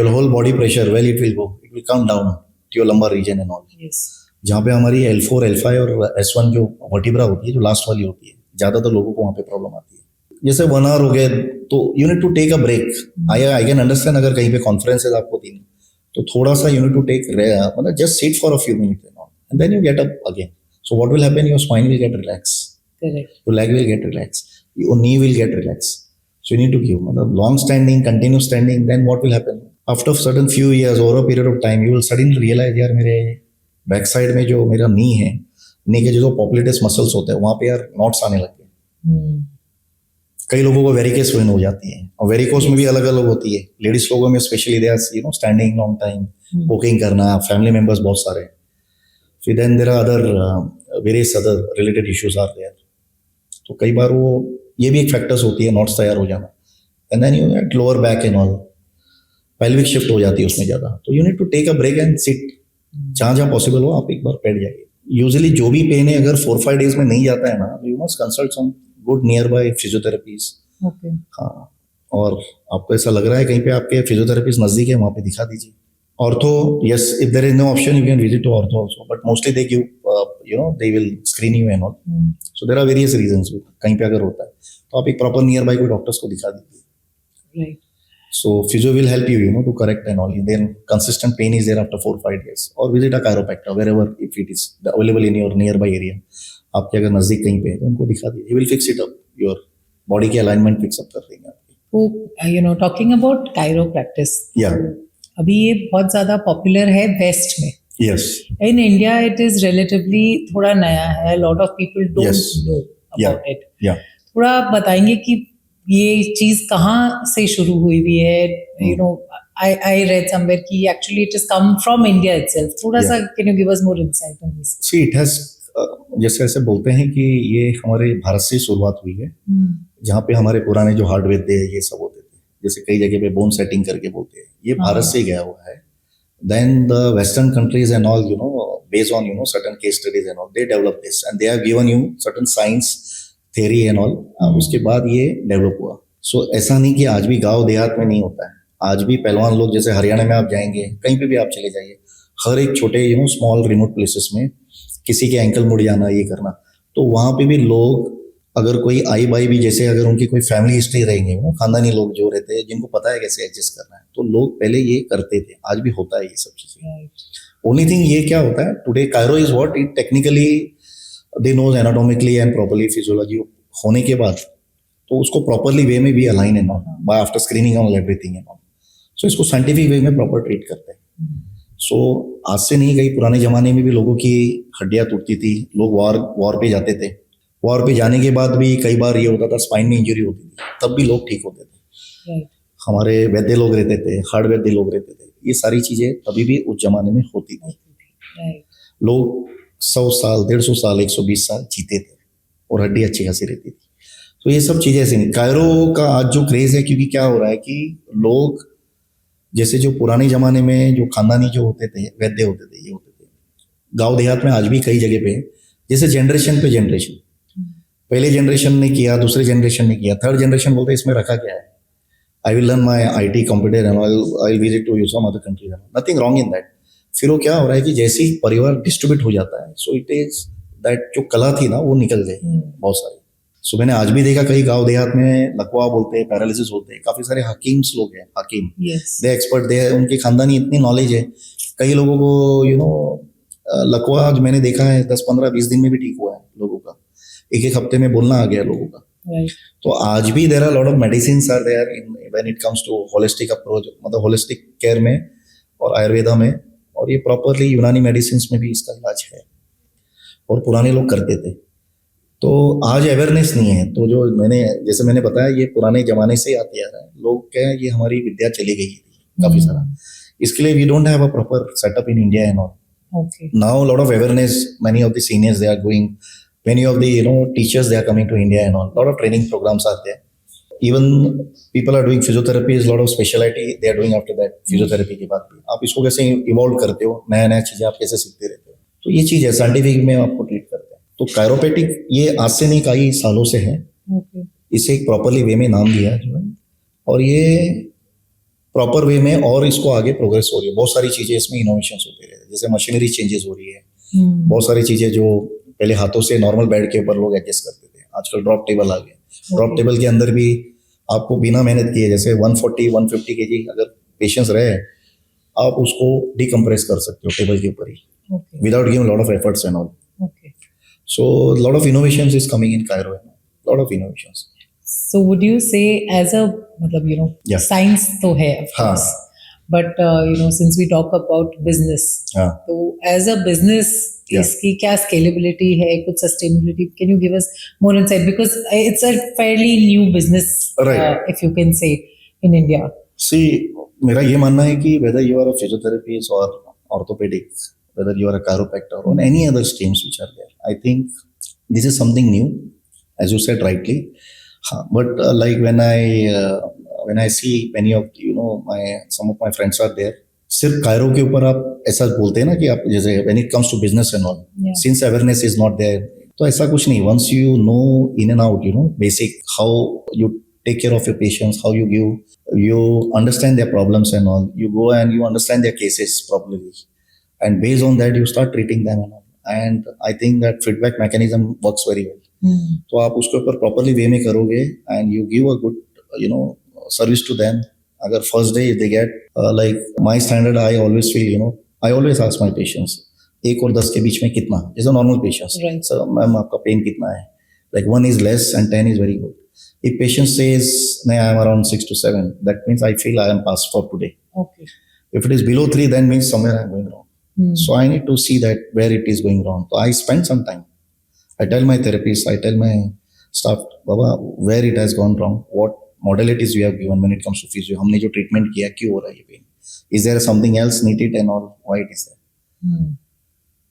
Your whole body pressure, it will go. It will come down to your lumbar region and all. Yes. जहाँ पे हमारी L4, L5 और S1 जो vertebra होती है, जो last वाली होती है, ज्यादातर लोगों को वहाँ पे प्रॉब्लम आती है. जैसे 1 hour हो गया तो you need to take a break. I can understand अगर कहीं पे कॉन्फ्रेंसेस आपको देनी तो थोड़ा सा यू नीड टू टेक, मतलब just sit for a few minutes and then you get up again. So what will happen, your spine will get relax, your leg will get relax, your knee will get relax. So you need to give, मतलब long standing, continuous standing, then what will happen after certain few years, over a period of time, you will suddenly realize, यार मेरे back side में जो मेरा नी है, नी के जो पॉपुलेटस muscles होते हैं वहां पे यार नॉट्स आने लग गए. कई लोगों को वेरिकेस वेन हो जाती है, और वेरिकोस में भी अलग अलग होती है. लेडीज लोगों में specially they are standing long time, walking करना, फैमिली मेंबर्स बहुत सारे. फिर then there are other various other related issues are there. तो कई बार वो ये भी एक फैक्टर्स होती है नॉट्स तैयार हो जाना. And then you get lower back and all, pelvic shift हो जाती है उसमें ज्यादा. तो you need to take a break and sit. जहाँ जहाँ पॉसिबल हो आप एक बार बैठ जाइए. यूजुअली जो भी पेन है अगर 4-5 डेज में नहीं जाता है ना, you must consult some good nearby physiotherapies. Okay. हाँ, और आपको ऐसा लग रहा है कहीं पे आपके फिजियोथेरेपीज नजदीक है, वहाँ पे दिखा दीजिए. Ortho, yes, if there is no option you can visit to ortho also, but mostly they give, they will screen you and all. So there are various reasons. कहीं पे अगर होता है तो आप एक प्रॉपर नियर बाय कोई doctors को दिखा दीजिए. Right. So physio will help you, to correct and all. Then consistent pain is there after 4-5 days. Or visit a chiropractor wherever if it is available in your nearby area. आपके अगर नजदीक कहीं पे है तो उनको दिखा दीजिए. He will fix it up. Your body के alignment fix up कर देंगे आपकी. So, talking about chiropractic. Yeah. अभी ये बहुत ज्यादा पॉपुलर है वेस्ट में. Yes. In India, it is relatively थोड़ा नया है. Lot of people don't know about it. Yeah. थोड़ा आप बताएंगे कि ये चीज कहाँ से शुरू हुई हुई है? I read somewhere कि actually it has come from India itself. थोड़ा सा can you give us more insight on this? See, it has, जैसे ऐसे बोलते हैं कि ये हमारे भारत से शुरुआत हुई है, जहाँ पे हमारे पुराने जो हार्ड वेद ये सब होते थे, जैसे कई जगह पे बोन सेटिंग करके बोलते हैं, ये भारत से गया हुआ है. Then the Western countries and all, based on certain case studies and all, they developed this and they have given you certain science theory and all. उसके बाद ये डेवलप हुआ. सो ऐसा नहीं कि आज भी गांव देहात में नहीं होता है. आज भी पहलवान लोग, जैसे हरियाणा में आप जाएंगे, कहीं पे भी आप चले जाइए, हर एक छोटे स्मॉल रिमोट प्लेसेस में किसी के एंकल मुड़ जाना, ये करना, तो वहां पे भी लोग, अगर कोई आई बाई भी, जैसे अगर उनकी कोई फैमिली हिस्ट्री रहेंगे, खानदानी लोग जो रहते हैं जिनको पता है कैसे एडजस्ट करना है, तो लोग पहले ये करते थे. आज भी होता है ये सब चीजें. ओनली थिंग ये क्या होता है, today chiro is what it technically they knows anatomically and properly physiology होने के बाद, तो उसको प्रॉपरली वे में भी अलाइन है not by after screening on everything है नॉट. सो इसको साइंटिफिक वे में प्रॉपर ट्रीट करते हैं. सो आज से नहीं, कई पुराने जमाने में भी लोगों की हड्डियां टूटती थी, लोग वॉर पे जाते थे. वॉर पे जाने के बाद भी कई बार ये होता था स्पाइन में इंजरी होती थी, तब भी लोग ठीक होते थे. हमारे वैद्य लोग रहते थे, हार्ड वैद्य लोग रहते थे. ये सारी चीजें तभी भी उस जमाने में होती थी. लोग 100 साल, 150 साल, 120 साल जीते थे और हड्डी अच्छी खासी रहती थी. तो ये सब चीजें ऐसे नहीं. कायरो का आज जो क्रेज है, क्योंकि क्या हो रहा है कि लोग, जैसे जो पुराने जमाने में जो खानदानी जो होते थे, वैद्य होते थे, ये होते थे, गांव देहात में आज भी कई जगह पे, जैसे जनरेशन पे जनरेशन, पहले जनरेशन ने किया, दूसरे जनरेशन ने किया, थर्ड जनरेशन बोलते इसमें रखा क्या है. I will learn my IT computer and I'll visit to some other country. Nothing wrong in that. फिर वो क्या हो रहा है कि जैसे ही परिवार डिस्ट्रीब्यूट हो जाता है, सो इट इज दैट जो कला थी ना वो निकल गई बहुत सारी. सो मैंने आज भी देखा कई गांव देहात में लकवा बोलते हैं, पैरालिसिस होते हैं, काफी सारे हकीम्स लोग हैं, हकीम दे एक्सपर्ट, दे उनके खानदानी इतनी नॉलेज है. कई लोगों को लकवा आज मैंने देखा है 10-15-20 दिन में भी ठीक हुआ है लोगों का, एक हफ्ते में बोलना आ गया लोगों का. तो आज भी there are lot of medicines are there in when it comes to holistic approach, मतलब होलिस्टिक केयर में और आयुर्वेदा में, और ये प्रॉपरली यूनानी मेडिसिन्स में भी इसका इलाज है और पुराने लोग करते थे. तो आज अवेयरनेस नहीं है. तो जो जैसे मैंने बताया, ये पुराने जमाने से आते आ रहा है. लोग क्या है, ये हमारी विद्या चली गई थी काफी सारा. इसके लिए we don't have a proper setup in India and all. Now lot of awareness, many of the seniors they are going, many of the teachers, they are coming to India and all. Lot of training programs are there. Even people are doing physiotherapy, is lot of specialty they are doing after that. physiotherapy के बाद भी आप इसको कैसे evolve करते हो, नया नया चीजें आप कैसे सीखते रहते हो, तो ये चीज है साइंटिफिक में आपको ट्रीट करते हैं. तो कायरोपैटिक ये आज से नहीं, कई सालों से है. इसे एक प्रॉपरली वे में नाम दिया जो है, और ये प्रॉपर वे में और इसको आगे प्रोग्रेस हो रही है. बहुत सारी चीजें इसमें इनोवेशन होते रहे, जैसे मशीनरी चेंजेस हो रही है. बहुत सारी चीजें जो पहले हाथों से नॉर्मल बेड के ऊपर लोग एडजस्ट करते थे, आजकल ड्रॉप टेबल आ गए. ड्रॉप टेबल के अंदर भी आपको बिना मेहनत किए, जैसे 140-150 kg अगर पेशेंस रहे, आप उसको डिकम्प्रेस कर सकते हो टेबल के ऊपर ही, without giving lot of efforts and all. So lot of innovations is coming in chiro, lot of innovations. So would you say as a, मतलब science तो है of course, but since we talk about business, तो as a business इसकी क्या scalability है, कुछ sustainability, can you give us more insight, because it's a fairly new business, if you can say, in India. See, मेरा ये मानना है कि whether you are a physiotherapist or orthopedic, whether you are a chiropractor or any other streams which are there, I think this is something new, as you said rightly. But like when I see many of some of my friends are there, सिर्फ Cairo के ऊपर आप ऐसा बोलते हैं ना कि आप जैसे when it comes to business and all, since awareness is not there, तो ऐसा कुछ नहीं. Once you know in and out, basic how you take care of your patients, how you understand their problems and all, you go and you understand their cases properly, and based on that you start treating them and all. And I think that feedback mechanism works very well. तो आप उसके ऊपर properly वे में करोगे and you give a good service to them. अगर first day they get like my standard, I always feel I always ask my patients 1 और 10 के बीच में कितना, जैसे नॉर्मल पेशेंट्स, सर मैम आपका पेन कितना है, like 1 is less and 10 is very good. If patient says no, I am around 6 to 7, that means I feel I am passed for today. If it is below 3, then means somewhere I am going wrong. So I need to see that where it is going wrong. So I spend some time. I tell my therapist, I tell my staff, Baba, where it has gone wrong, what modalities we have given when it comes to physio, हमने जो treatment किया क्यों हो रहा है ये pen, is there something else needed and all, why it is there.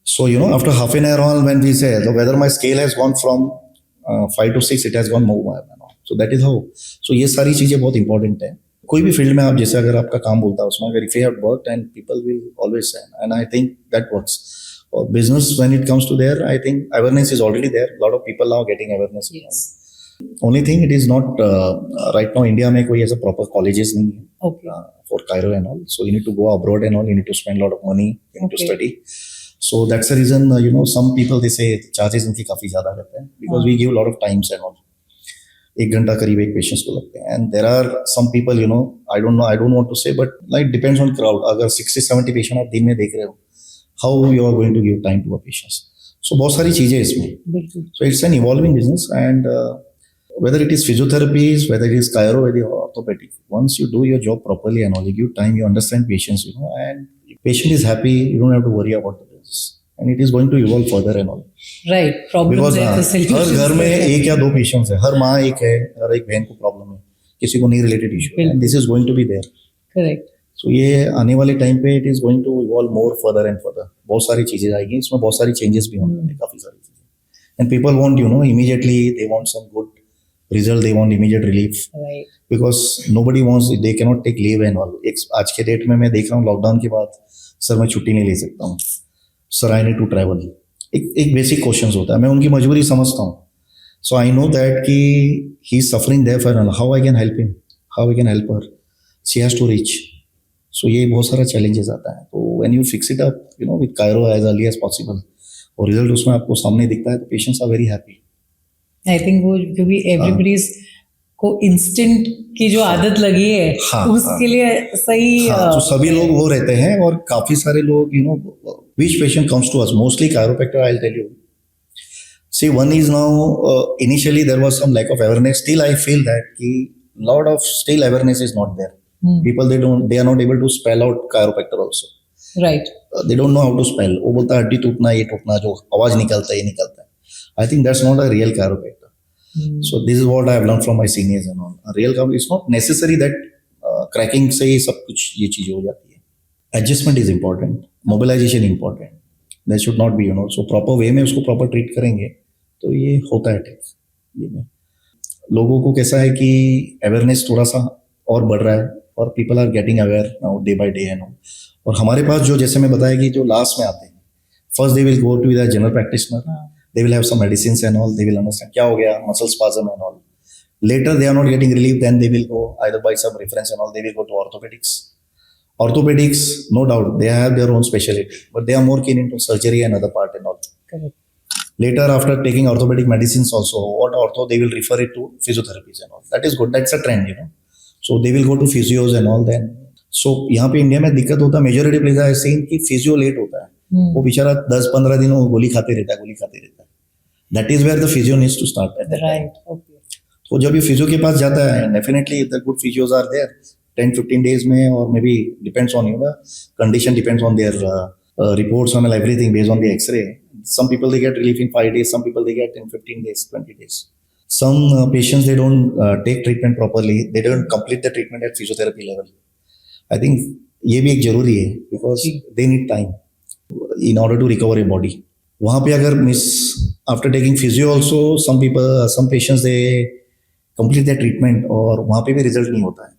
So after half an hour on, when we say so whether my scale has gone from 5 to 6, it has gone more, so that is how. So ये सारी चीजें बहुत important है. कोई भी field में आप जैसे अगर आपका काम बोलता है उसमें अगर if you have worked, and people will always say, and I think that works. Or business, when it comes to there, I think awareness is already there. A lot of people now getting awareness. Yes. Only thing, it is not right now India में कोई ऐसा proper colleges नहीं है for Cairo and all. So you need to go abroad and all. You need to spend a lot of money. You need to study. So that's the reason some people they say charges इनकी काफी ज्यादा लगते हैं because we give a lot of times and all. 1 घंटा करीब एक patients को लगते हैं. And there are some people I don't know, I don't want to say, but like depends on crowd. अगर 60-70 पेशेंट आप दिन में देख रहे हो, how you are going to give time to a patients. So बहुत सारी चीजें इसमें. So it's an evolving business, and whether it is physiotherapy, whether it is chiro, whether orthopedic, once you do your job properly and all, you give time, you understand patients, and if patient is happy, you don't have to worry about the business, and it is going to evolve further and all. Right. Problems है, हर घर में 1 या 2 patients है, हर माँ एक है, हर एक बहन को प्रॉब्लम है, किसी को नहीं related issue, and this is going to be there. Correct. So ये आने वाले टाइम पे it is going to evolve more further and further. बहुत सारी चीजें आएगी, इसमें बहुत सारी चेंजेस भी होंगे, काफी सारी चीजें. And people want immediately, they want some good result, they want immediate relief. Right. Because nobody wants, they cannot take leave and all. आज के डेट में मैं देख रहा हूँ लॉकडाउन के बाद, सर मैं छुट्टी नहीं ले सकता हूँ, sir I need to travel. एक बेसिक क्वेश्चन होता है, मैं उनकी मजबूरी समझता हूँ. सो आई नो दैट कि he is suffering there for, how I can help him. how we can help her. She has to reach. So ये बहुत सारा challenges आता है. तो when you fix it up, with Cairo as early as possible, और result उसमें आपको सामने दिखता है, तो patients are very happy. I think वो क्योंकि everybody's को instant की जो आदत लगी है, उसके लिए सही. तो सभी लोग वो रहते हैं, और काफी सारे लोग, which patient comes to us, mostly chiropractor, I'll tell you. See, one is now, initially there was some lack of awareness. Still, I feel that lot of still awareness is not there. People, they are not able to spell out chiropractor also. Right. They don't know how to spell. वो बोलता है हड्डी टूटना, ये टूटना, जो आवाज निकलता है, ये निकलता है. I think that's not a real chiropractor. So this is what I have learned from my seniors and all. A real chiropractor, it's not necessary that cracking से ही सब कुछ ये चीजें हो जाती है. Adjustment is important. Mobilization important. That should not be, so proper way में उसको proper treat करेंगे तो ये होता है ठीक. ये में लोगों को कैसा है कि awareness थोड़ा सा और बढ़ रहा है, और people are getting aware now day by day and all. और हमारे पास जो, जैसे मैं बताया कि जो लास्ट में आते हैं, first they will go to the general practitioner. They will have some medicines and all. They will understand क्या हो गया, muscle spasm and all. Later they are not getting relief, then they will go either by some reference and all. They will go to orthopedics. Orthopedics, no doubt, they have their own specialty, but they are more keen into surgery and other part and all. Correct. Later, after taking orthopedic medicines also, what ortho, they will refer it to physiotherapies and all. That is good. That's a trend, So they will go to physios and all then. So यहाँ पे India में दिक्कत होता है, majority place I seen कि physio late होता है. वो बेचारा 10-15 दिन वो गोली खाते रहता है. That is where the physio needs to start at that time. Okay. तो जब ये फिजियो के पास जाता है, definitely the good physios are there. 10-15 days में, or maybe depends on the condition, depends on their reports and everything based on the X-ray. Some people they get relief in 5 days, some people they get in 15 days, 20 days. Some patients they don't take treatment properly, they don't complete the treatment at physiotherapy level. I think ये भी एक जरूरी है, because they need time in order to recover your body. वहाँ पे अगर after taking physio also, some patients they complete their treatment और वहाँ पे भी result नहीं होता है,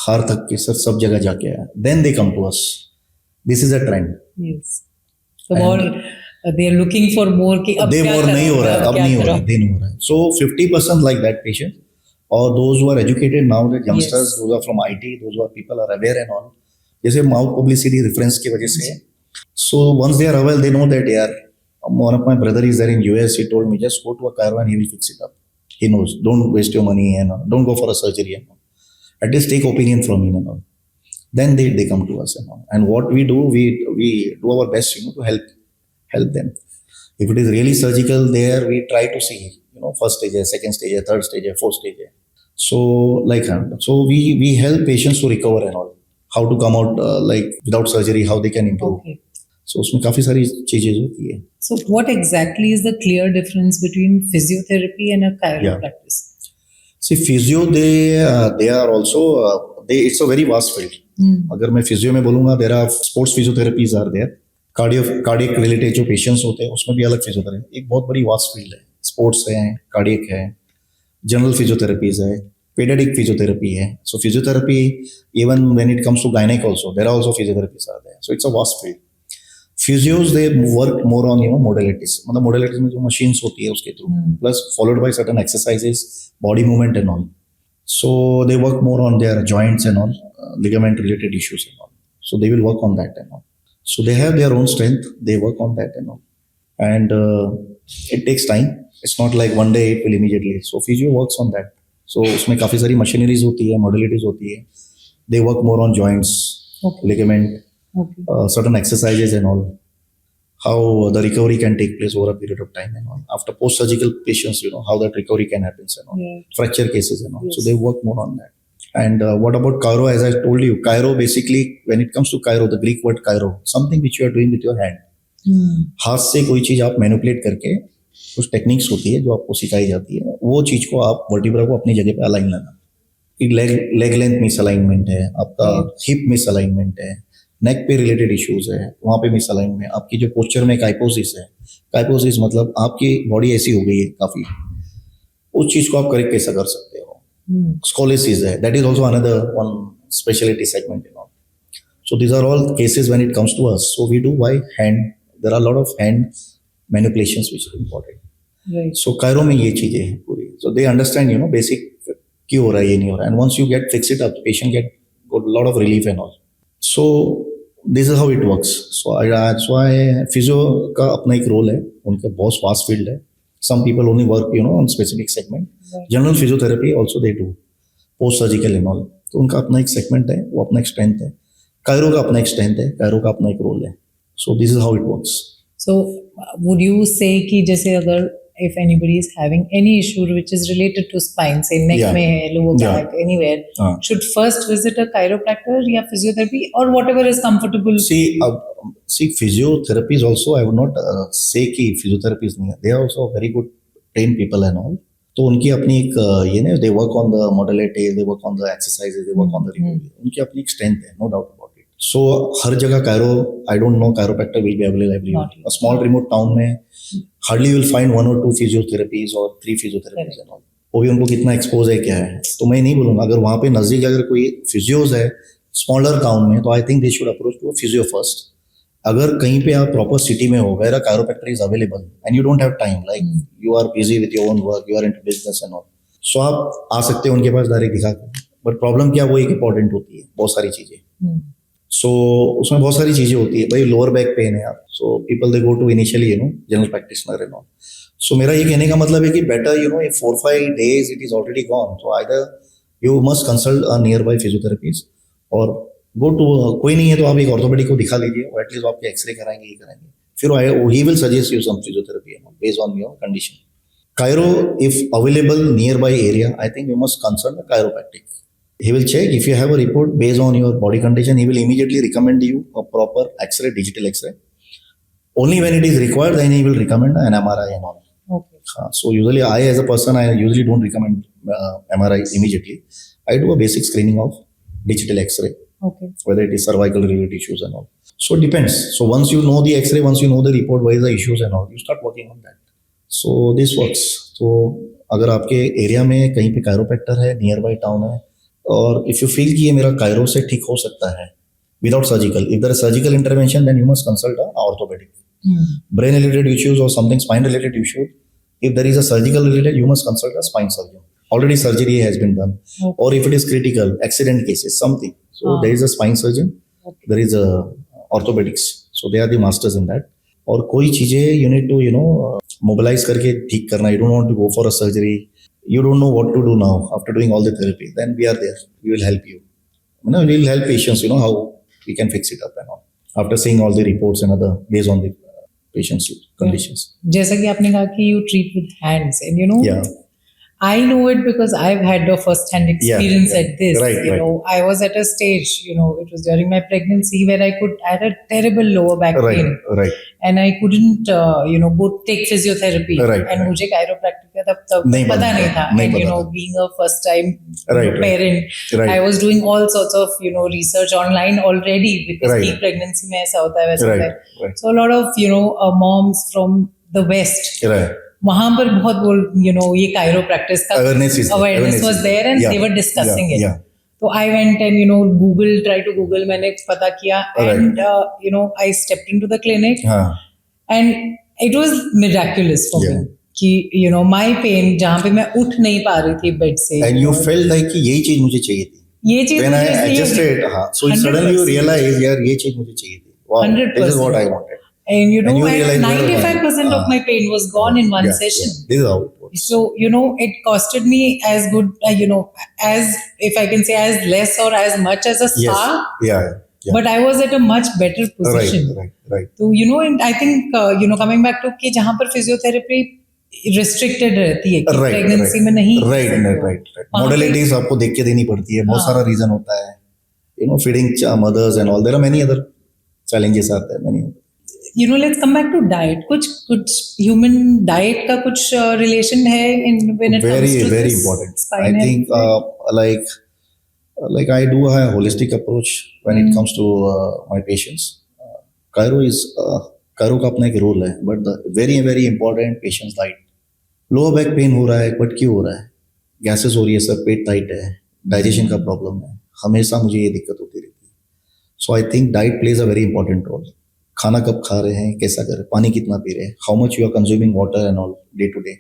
हार तक के सब जगह जाके आया, then they come to us. This is a trend. Yes. So more they are looking for more कि अब they क्या more नहीं हो रहा है, अब नहीं हो रहा है, नहीं हो रहा है. So 50% like that patient, or those who are educated now, the youngsters, Yes. those are from IT, those who are people are aware and all. जैसे mouth publicity reference की वजह से. So once they are aware, they know that यार, one of my brother is there in US. He told me just go to a chiro and he will fix it up. He knows. Don't waste your money and don't go for a surgery and all. At least take opinion from him and all. Then they come to us and all. And what we do, we do our best, to help them. If it is really surgical, there we try to see, first stage, second stage, third stage, fourth stage. So so we help patients to recover and all. How to come out without surgery, how they can improve. Okay. So उसमें काफी सारी चीजें होती है. So what exactly is the clear difference between physiotherapy and a chiro practice? See, physio, they are also, it's a very vast field. अगर मैं physio में बोलूँगा, there are sports physiotherapies are there. Cardiac related जो patients होते हैं, उसमें भी अलग physiotherapy. एक बहुत बड़ी vast field है. Sports है, cardiac है, general physiotherapies है, pediatric physiotherapy है. So physiotherapy, even when it comes to gynec also, there are also physiotherapies are there. So it's a vast field. Physios, they work more on modalities. मतलब modalities में जो machines होती है उसके through, plus followed by certain exercises, body movement and all. So they work more on their joints and all, ligament related issues and all. So they will work on that and all. So they have their own strength. They work on that and all. And it takes time. It's not like one day it will immediately. So physio works on that. So उसमें काफी सारी machineries होती है, modalities होती है. They work more on joints, ligament. Okay. Certain exercises and all, how the recovery can take place over a period of time and all. After post-surgical patients, how that recovery can happen and all. Yeah. Fracture cases and all. Yes. So they work more on that. And what about chiro? As I told you, chiro basically, when it comes to chiro, the Greek word chiro, something which you are doing with your hand. हाथ से कोई चीज आप manipulate करके, कुछ techniques होती है जो आपको सिखाई जाती है, वो चीज को आप वर्टिब्रा को अपनी जगह पे अलाइन लाना. लेग लेंथ मिस अलाइनमेंट है, आपका हिप मिस अलाइनमेंट है, नेक पे रिलेटेड इश्यूज है, वहाँ पे मिस अलाइनमेंट, आपकी जो पोस्चर में काइपोसिस है, काइपोसिस मतलब आपकी बॉडी ऐसी हो गई है काफी, उस चीज को आप करेक्ट कैसे कर सकते हो. स्कोलिसिस है, that is also another one speciality segment. So these are all cases when it comes to us. So we do by hand. There are a lot of hand manipulations which are important. Right. So chiro में ये चीजें हैं पूरी. So they understand, basic क्यों हो रहा है, ये नहीं हो रहा है, and once you get fix it up, patient get lot of relief and all. So this is how it works. So I physio का अपना एक रोल है, उनका बहुत वास्ट फील्ड है. Some people only work on specific segment. General physiotherapy also they do, post surgical and all. तो उनका अपना एक सेगमेंट है, वो अपना एक स्ट्रेंथ है. कायरो का अपना एक स्ट्रेंथ है, कायरो का अपना एक रोल है. सो this is how it works. So, would you say कि जैसे अगर if anybody is having any issue which is related to spine, say neck Yeah. में है, lower Yeah. back, anywhere, हाँ. should first visit a chiropractor या physiotherapy or whatever is comfortable? See, physiotherapy is also, I would not say कि physiotherapy is नहीं है. They are also very good trained people and all. तो उनकी अपनी एक ये ना, they work on the modality, they work on the exercises, they work on the recovery. उनकी अपनी एक strength है, no doubt about it. So हर जगह Cairo, I don't know chiropractor will be available everywhere. A small remote town में hardly you will find 1 or 2 physiotherapies or 3 physiotherapies and all. वो भी उनको कितना एक्सपोज है क्या है, तो मैं नहीं बोलूँगा. अगर वहाँ पे नजदीक अगर कोई फिजियोज है स्मॉलर टाउन में, तो I think they should approach to physio first. अगर कहीं पे आप प्रॉपर सिटी में हो, where a chiropractor is available and you don't have time, like you are busy with your own work, you are into business and all, so आप आ सकते हो उनके पास डायरेक्ट दिखा कर. बट प्रॉब्लम क्या, वो एक इंपॉर्टेंट होती है, बहुत सारी चीजें. सो उसमें बहुत सारी चीजें होती है. भाई लोअर बैक पेन है आप, so people they go to initially general practitioner and all. So मेरा ये कहने का मतलब है कि better if 4-5 days it is already gone, so either you must consult a nearby physiotherapist or go to कोई नहीं है तो आप एक ऑर्थोपेडिक को दिखा लीजिए, और एटलीस्ट आपके एक्सरे कराएंगे, ये कराएंगे, फिर he will suggest you some physiotherapy based on your condition. Chiro, if available nearby area, I think you must consult a chiropractic. He will check. If you have a report based on your body condition, he will immediately recommend you a proper X-ray, digital X-ray. Only when it is required, then he will recommend an MRI and all. Okay. So usually I, as a person, I usually don't recommend MRI immediately. I do a basic screening of digital X-ray, Okay. whether it is cervical related issues and all. So it depends. So once you know the X-ray, once you know the report, where is the issues and all, you start working on that. So this works. So अगर आपके area में कहीं पे chiropractor है, near by town है, और if you feel कि ये मेरा कायरो से ठीक हो सकता है without surgical, if there is surgical intervention, then you must consult a orthopedic. Brain related issues or something spine related issue, if there is a surgical related, you must consult a spine surgeon. Already surgery has been done. Okay. Or if it is critical, accident cases, something, so there is a spine surgeon. Okay. There is a orthopedics, so they are the masters in that. और कोई चीजें you need to mobilize करके ठीक करना. You don't want to go for a surgery, you don't know what to do now after doing all the therapy, then we are there, we will help you. We will help patients, how we can fix it up and all after seeing all the reports and other based on the patient's conditions. जैसा कि आपने कहा कि you treat with hands, and Yeah. I know it because I've had a first-hand experience yeah. at this. Right. I was at a stage, it was during my pregnancy where I had a terrible lower back pain. Right. And I couldn't, go take physiotherapy. Right, And right. मुझे chiropractic का तब नहीं पता नहीं था. नहीं And, पता था. being a first-time Right, parent, Right. I was doing all sorts of, research online already because Right. peak pregnancy में ऐसा होता है, वैसा होता है. Right. So a lot of, moms from the West, Right. वहां पर बहुत ये chiropractic का awareness was there and they were discussing it. Yeah. So I went and tried to Google, मैंने पता किया, and I stepped into the clinic, हाँ. and it was miraculous for me कि my pain जहाँ पे मैं उठ नहीं पा रही थी बेड से, And you felt like कि यही चीज मुझे चाहिए थी. ये चीज When I मुझे चाहिए adjusted, so suddenly you realize यार ये चीज मुझे चाहिए थी. Wow, 100%. this is what I wanted. and And you realize 95% of my pain was gone in one session. Yeah. This is how it works. So, it costed me as good, as, if I can say, as less or as much as a spa. Yes. Yeah. But I was at a much better position. Right. So, and I think, coming back to कि जहाँ पर physiotherapy restricted रहती है कि pregnancy में नहीं. Right. Modalities आपको देख के देनी पड़ती है. बहुत सारा reason होता है. Feeding mothers and all. There are many other challenges आते हैं. Many. Let's come back to diet. कुछ human diet का कुछ relation है when it comes to very this important. spine I think like I do a holistic approach when it comes to my patients. Chiro का अपना एक role है, but the very very important patient's diet. Lower back pen हो रहा है, but क्यों हो रहा है? गैसेस हो रही है सर, पेट टाइट है, डाइजेशन का प्रॉब्लम है, हमेशा मुझे ये दिक्कत होती रहती है. So I think diet plays a very important role. खाना कब खा रहे हैं, कैसा कर रहे हैं, पानी कितना पी रहे हैं, how much you are consuming water and all day to day.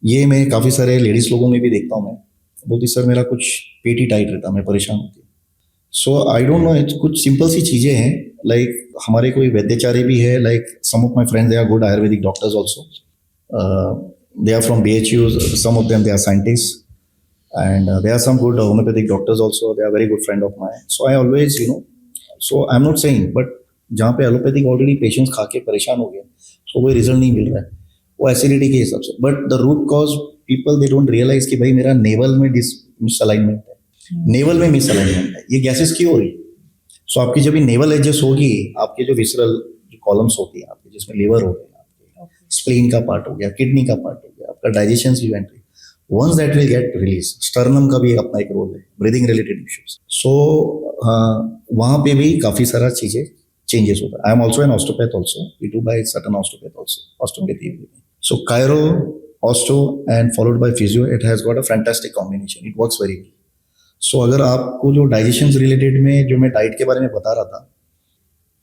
ये मैं काफ़ी सारे लेडीज़ लोगों में भी देखता हूँ मैं बोलती सर मेरा कुछ पेट ही टाइट रहता, मैं परेशान होती हूँ। सो आई डोंट नो, कुछ सिंपल सी चीज़ें हैं। लाइक हमारे कोई वैद्याचार्य भी है, like some of my friends they are good ayurvedic doctors also, they are from BHU, some of them they are scientist, and there are some good homeopathic doctors also, they are very good friend of mine. So I always, so I'm not saying, but जहाँ पे allopathic already patients खा के परेशान हो गए, तो कोई result नहीं मिल रहा है, वो एसिडिटी के हिसाब से। But the root cause people they don't realize कि भाई मेरा नेवल में मिसअलाइनमेंट है, नेवल में मिसअलाइनमेंट है, ये गैसेस क्यों हो रही है? सो आपकी जब भी नेवल एडजस्ट होगी, आपके जो विसरल कॉलम्स होती है आपके, जिसमें लिवर हो गया, आपके स्प्लीन का पार्ट हो गया, किडनी का पार्ट हो गया, आपका digestion event, once that will get released, sternum का भी अपना एक रोल है, ब्रीदिंग रिलेटेड इश्यूज। सो वहाँ पे भी काफी सारा चीजें चेंजेस होता है। I am also an osteopath also, we do by certain osteopath also, osteopathy. So chiro, osteo and followed by physio, it has got a fantastic combination, it works very well. So अगर आपको जो digestion related में जो मैं diet के बारे में बता रहा था,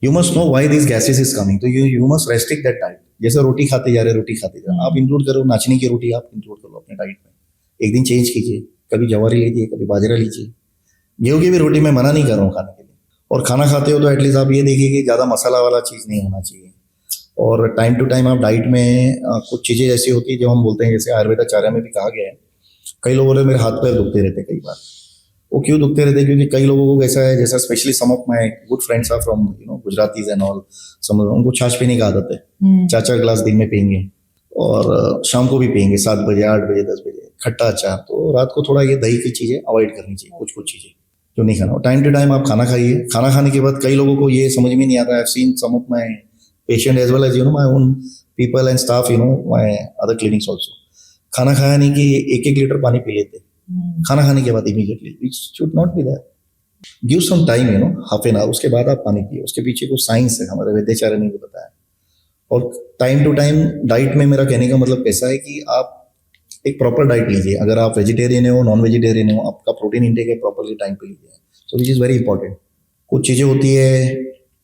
you must know why this gases is coming, तो you must restrict that diet. जैसे रोटी खाते जा रहे, रोटी खाते जा रहे, आप इंक्लूड करो नाचनी की रोटी, आप इंक्लूड करो अपने डाइट में, एक दिन चेंज कीजिए, कभी जवारी लीजिए, कभी बाजरा लीजिए। गेहूं की भी रोटी मैं मना नहीं कर रहा हूँ खाने के लिए। और खाना खाते हो तो एटलीस्ट आप ये देखिए कि ज़्यादा मसाला वाला चीज़ नहीं होना चाहिए। और टाइम टू टाइम आप डाइट में कुछ चीज़ें ऐसी होती है जो हम बोलते हैं, जैसे आयुर्वेदाचार्य में भी कहा गया है, कई लोगों ने मेरे हाथ पैर दुखते रहते कई बार। वो क्यों दुखते रहते? क्योंकि कई लोगों को ऐसा है, जैसा specially some of my good friends are from Gujaratis and all, उनको छाछ पीने का आदत है, 4-4 ग्लास दिन में पियेंगे और शाम को भी पियेंगे 7 बजे, 8 बजे, 10 बजे खट्टा अचार। तो रात को थोड़ा ये दही की चीज़ें अवॉइड करनी चाहिए, कुछ चीज़ें जो नहीं खाना। टाइम टू टाइम आप खाना खाइए। खाना खाने के बाद कई लोगों को ये समझ में नहीं आता, I have seen some of my patient as well as my own people and staff, my other clinics also, खाना खाया नहीं कि 1-1 लीटर पानी पी लेते खाना खाने के बाद immediately. It should not be that. Give some time, half an hour, उसके बाद आप पानी पिए। उसके पीछे कुछ साइंस है, हमारे वैद्याचार्य ने भी बताया। और टाइम टू टाइम डाइट में मेरा कहने का मतलब कैसा है कि आप एक प्रॉपर डाइट लीजिए। अगर आप वेजिटेरियन हो, नॉन वेजिटेरियन हो, आपका प्रोटीन इंटेक है प्रॉपरली टाइम पे लीजिए, तो विच इज़ वेरी इंपॉर्टेंट। कुछ चीज़ें होती है,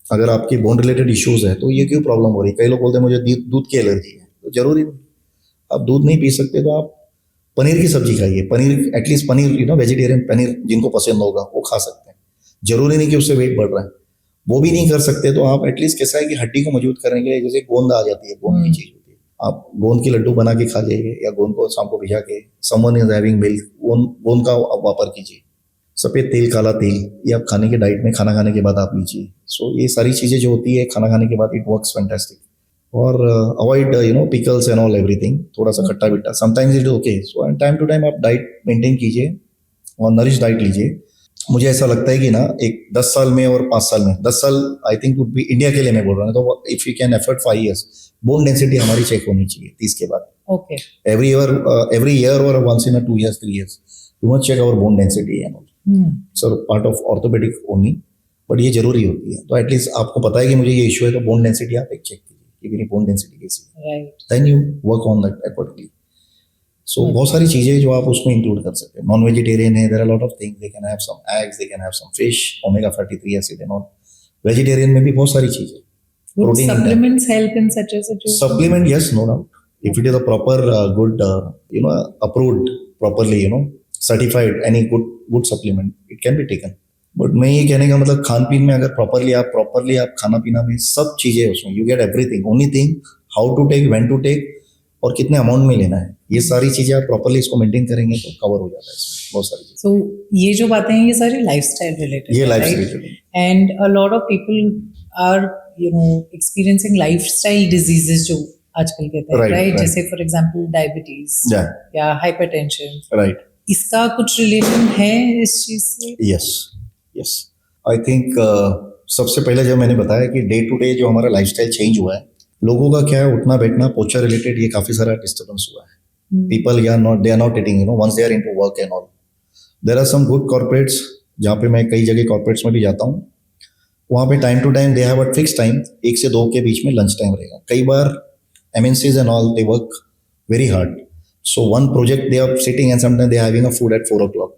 अगर आपकी बोन रिलेटेड इश्यूज है तो ये क्यों प्रॉब्लम हो रही है? कई लोग बोलते हैं मुझे दूध की एलर्जी है, तो जरूरी नहीं, आप दूध नहीं पी सकते तो आप पनीर की सब्जी खाइए। पनीर, एटलीस्ट पनीर, वेजिटेरियन पनीर जिनको पसंद होगा वो खा सकते हैं। जरूरी नहीं कि उससे वेट बढ़ रहा है। वो भी नहीं कर सकते तो आप एटलीस्ट कैसा है कि हड्डी को मजबूत करने के लिए, जैसे गोंद आ जाती है, गोंद की चीज होती है, आप गोंद के लड्डू बना के खा जाइए, या गोंद को शाम को भिजा के, समवन इज हैविंग मिल्क, गोंद का आप वापर कीजिए। सफेद तेल, काला तेल, ये आप खाने के डाइट में खाना खाने के बाद आप लीजिए। सो ये सारी चीजें जो होती है खाना खाने के बाद, इट वर्क्स फैंटास्टिक। और avoid pickles and all everything, थोड़ा सा खट्टा बिट्टा sometimes it okay. So time to time आप डाइट मेंटेन कीजिए और नरिश डाइट लीजिए। मुझे ऐसा लगता है कि ना, एक 10 साल में और 5 साल में, 10 साल I think would be, India के लिए मैं बोल रहा हूँ, तो if you can effort 5 years, bone density हमारी चेक होनी चाहिए 30 के बाद। Okay, every year or once in a 2 years, 3 years, you must check our bone density and all. So part of orthopedic only, but ये जरूरी होती है। तो एटलीस्ट आपको पता है कि मुझे ये इशू है, तो बोन डेंसिटी आप एक चेक कीजिए कि मेरी बोन डेंसिटी कैसी है, then you work on that accordingly. So बहुत सारी चीजें जो आप उसमें इंक्लूड कर सकते हैं। नॉन वेजिटेरियन है, there are lot of things, they can have some eggs, they can have some fish, omega fatty 3 acid and all. Vegetarian में भी बहुत सारी चीजें, would supplements help in such a situation? Supplement, yes, no doubt. If it is a proper, good, approved, properly, certified, any good supplement, it can be taken. But मैं ये कहने का मतलब, खान पीन में अगर प्रॉपरली आप खाना पीना में सब चीजें उसमें, you get everything. Only thing, how to take, when to take, और कितने अमाउंट में लेना है, ये सारी चीजें आप प्रॉपरली इसको मेंटेन करेंगे तो कवर हो जाता है इसमें बहुत सारी चीजें। सो ये जो बातें हैं ये सारी लाइफस्टाइल रिलेटेड, ये lifestyle related, and a lot of people are experiencing lifestyle diseases जो आजकल कहते हैं, राइट? जैसे फॉर एग्जांपल डायबिटीज या हाइपरटेंशन, राइट? इसका कुछ रिलेशन है इस चीज से? यस, आई थिंक सबसे पहले जब मैंने बताया कि डे टू डे जो हमारा लाइफस्टाइल चेंज हुआ है, लोगों का क्या है, उठना बैठना, पोचा रिलेटेड ये काफी सारा डिस्टर्बेंस हुआ है। People they are not eating, once they are into work and all. There are some good corporates, जहाँ पे मैं कई जगह कॉर्पोरेट्स में भी जाता हूँ, वहाँ पे time to time they have a fix time, 1 से 2 के बीच में लंच टाइम रहेगा। कई बार MNCs and all, they work very hard, so one project they are sitting and sometime they are having a food at 4 o'clock।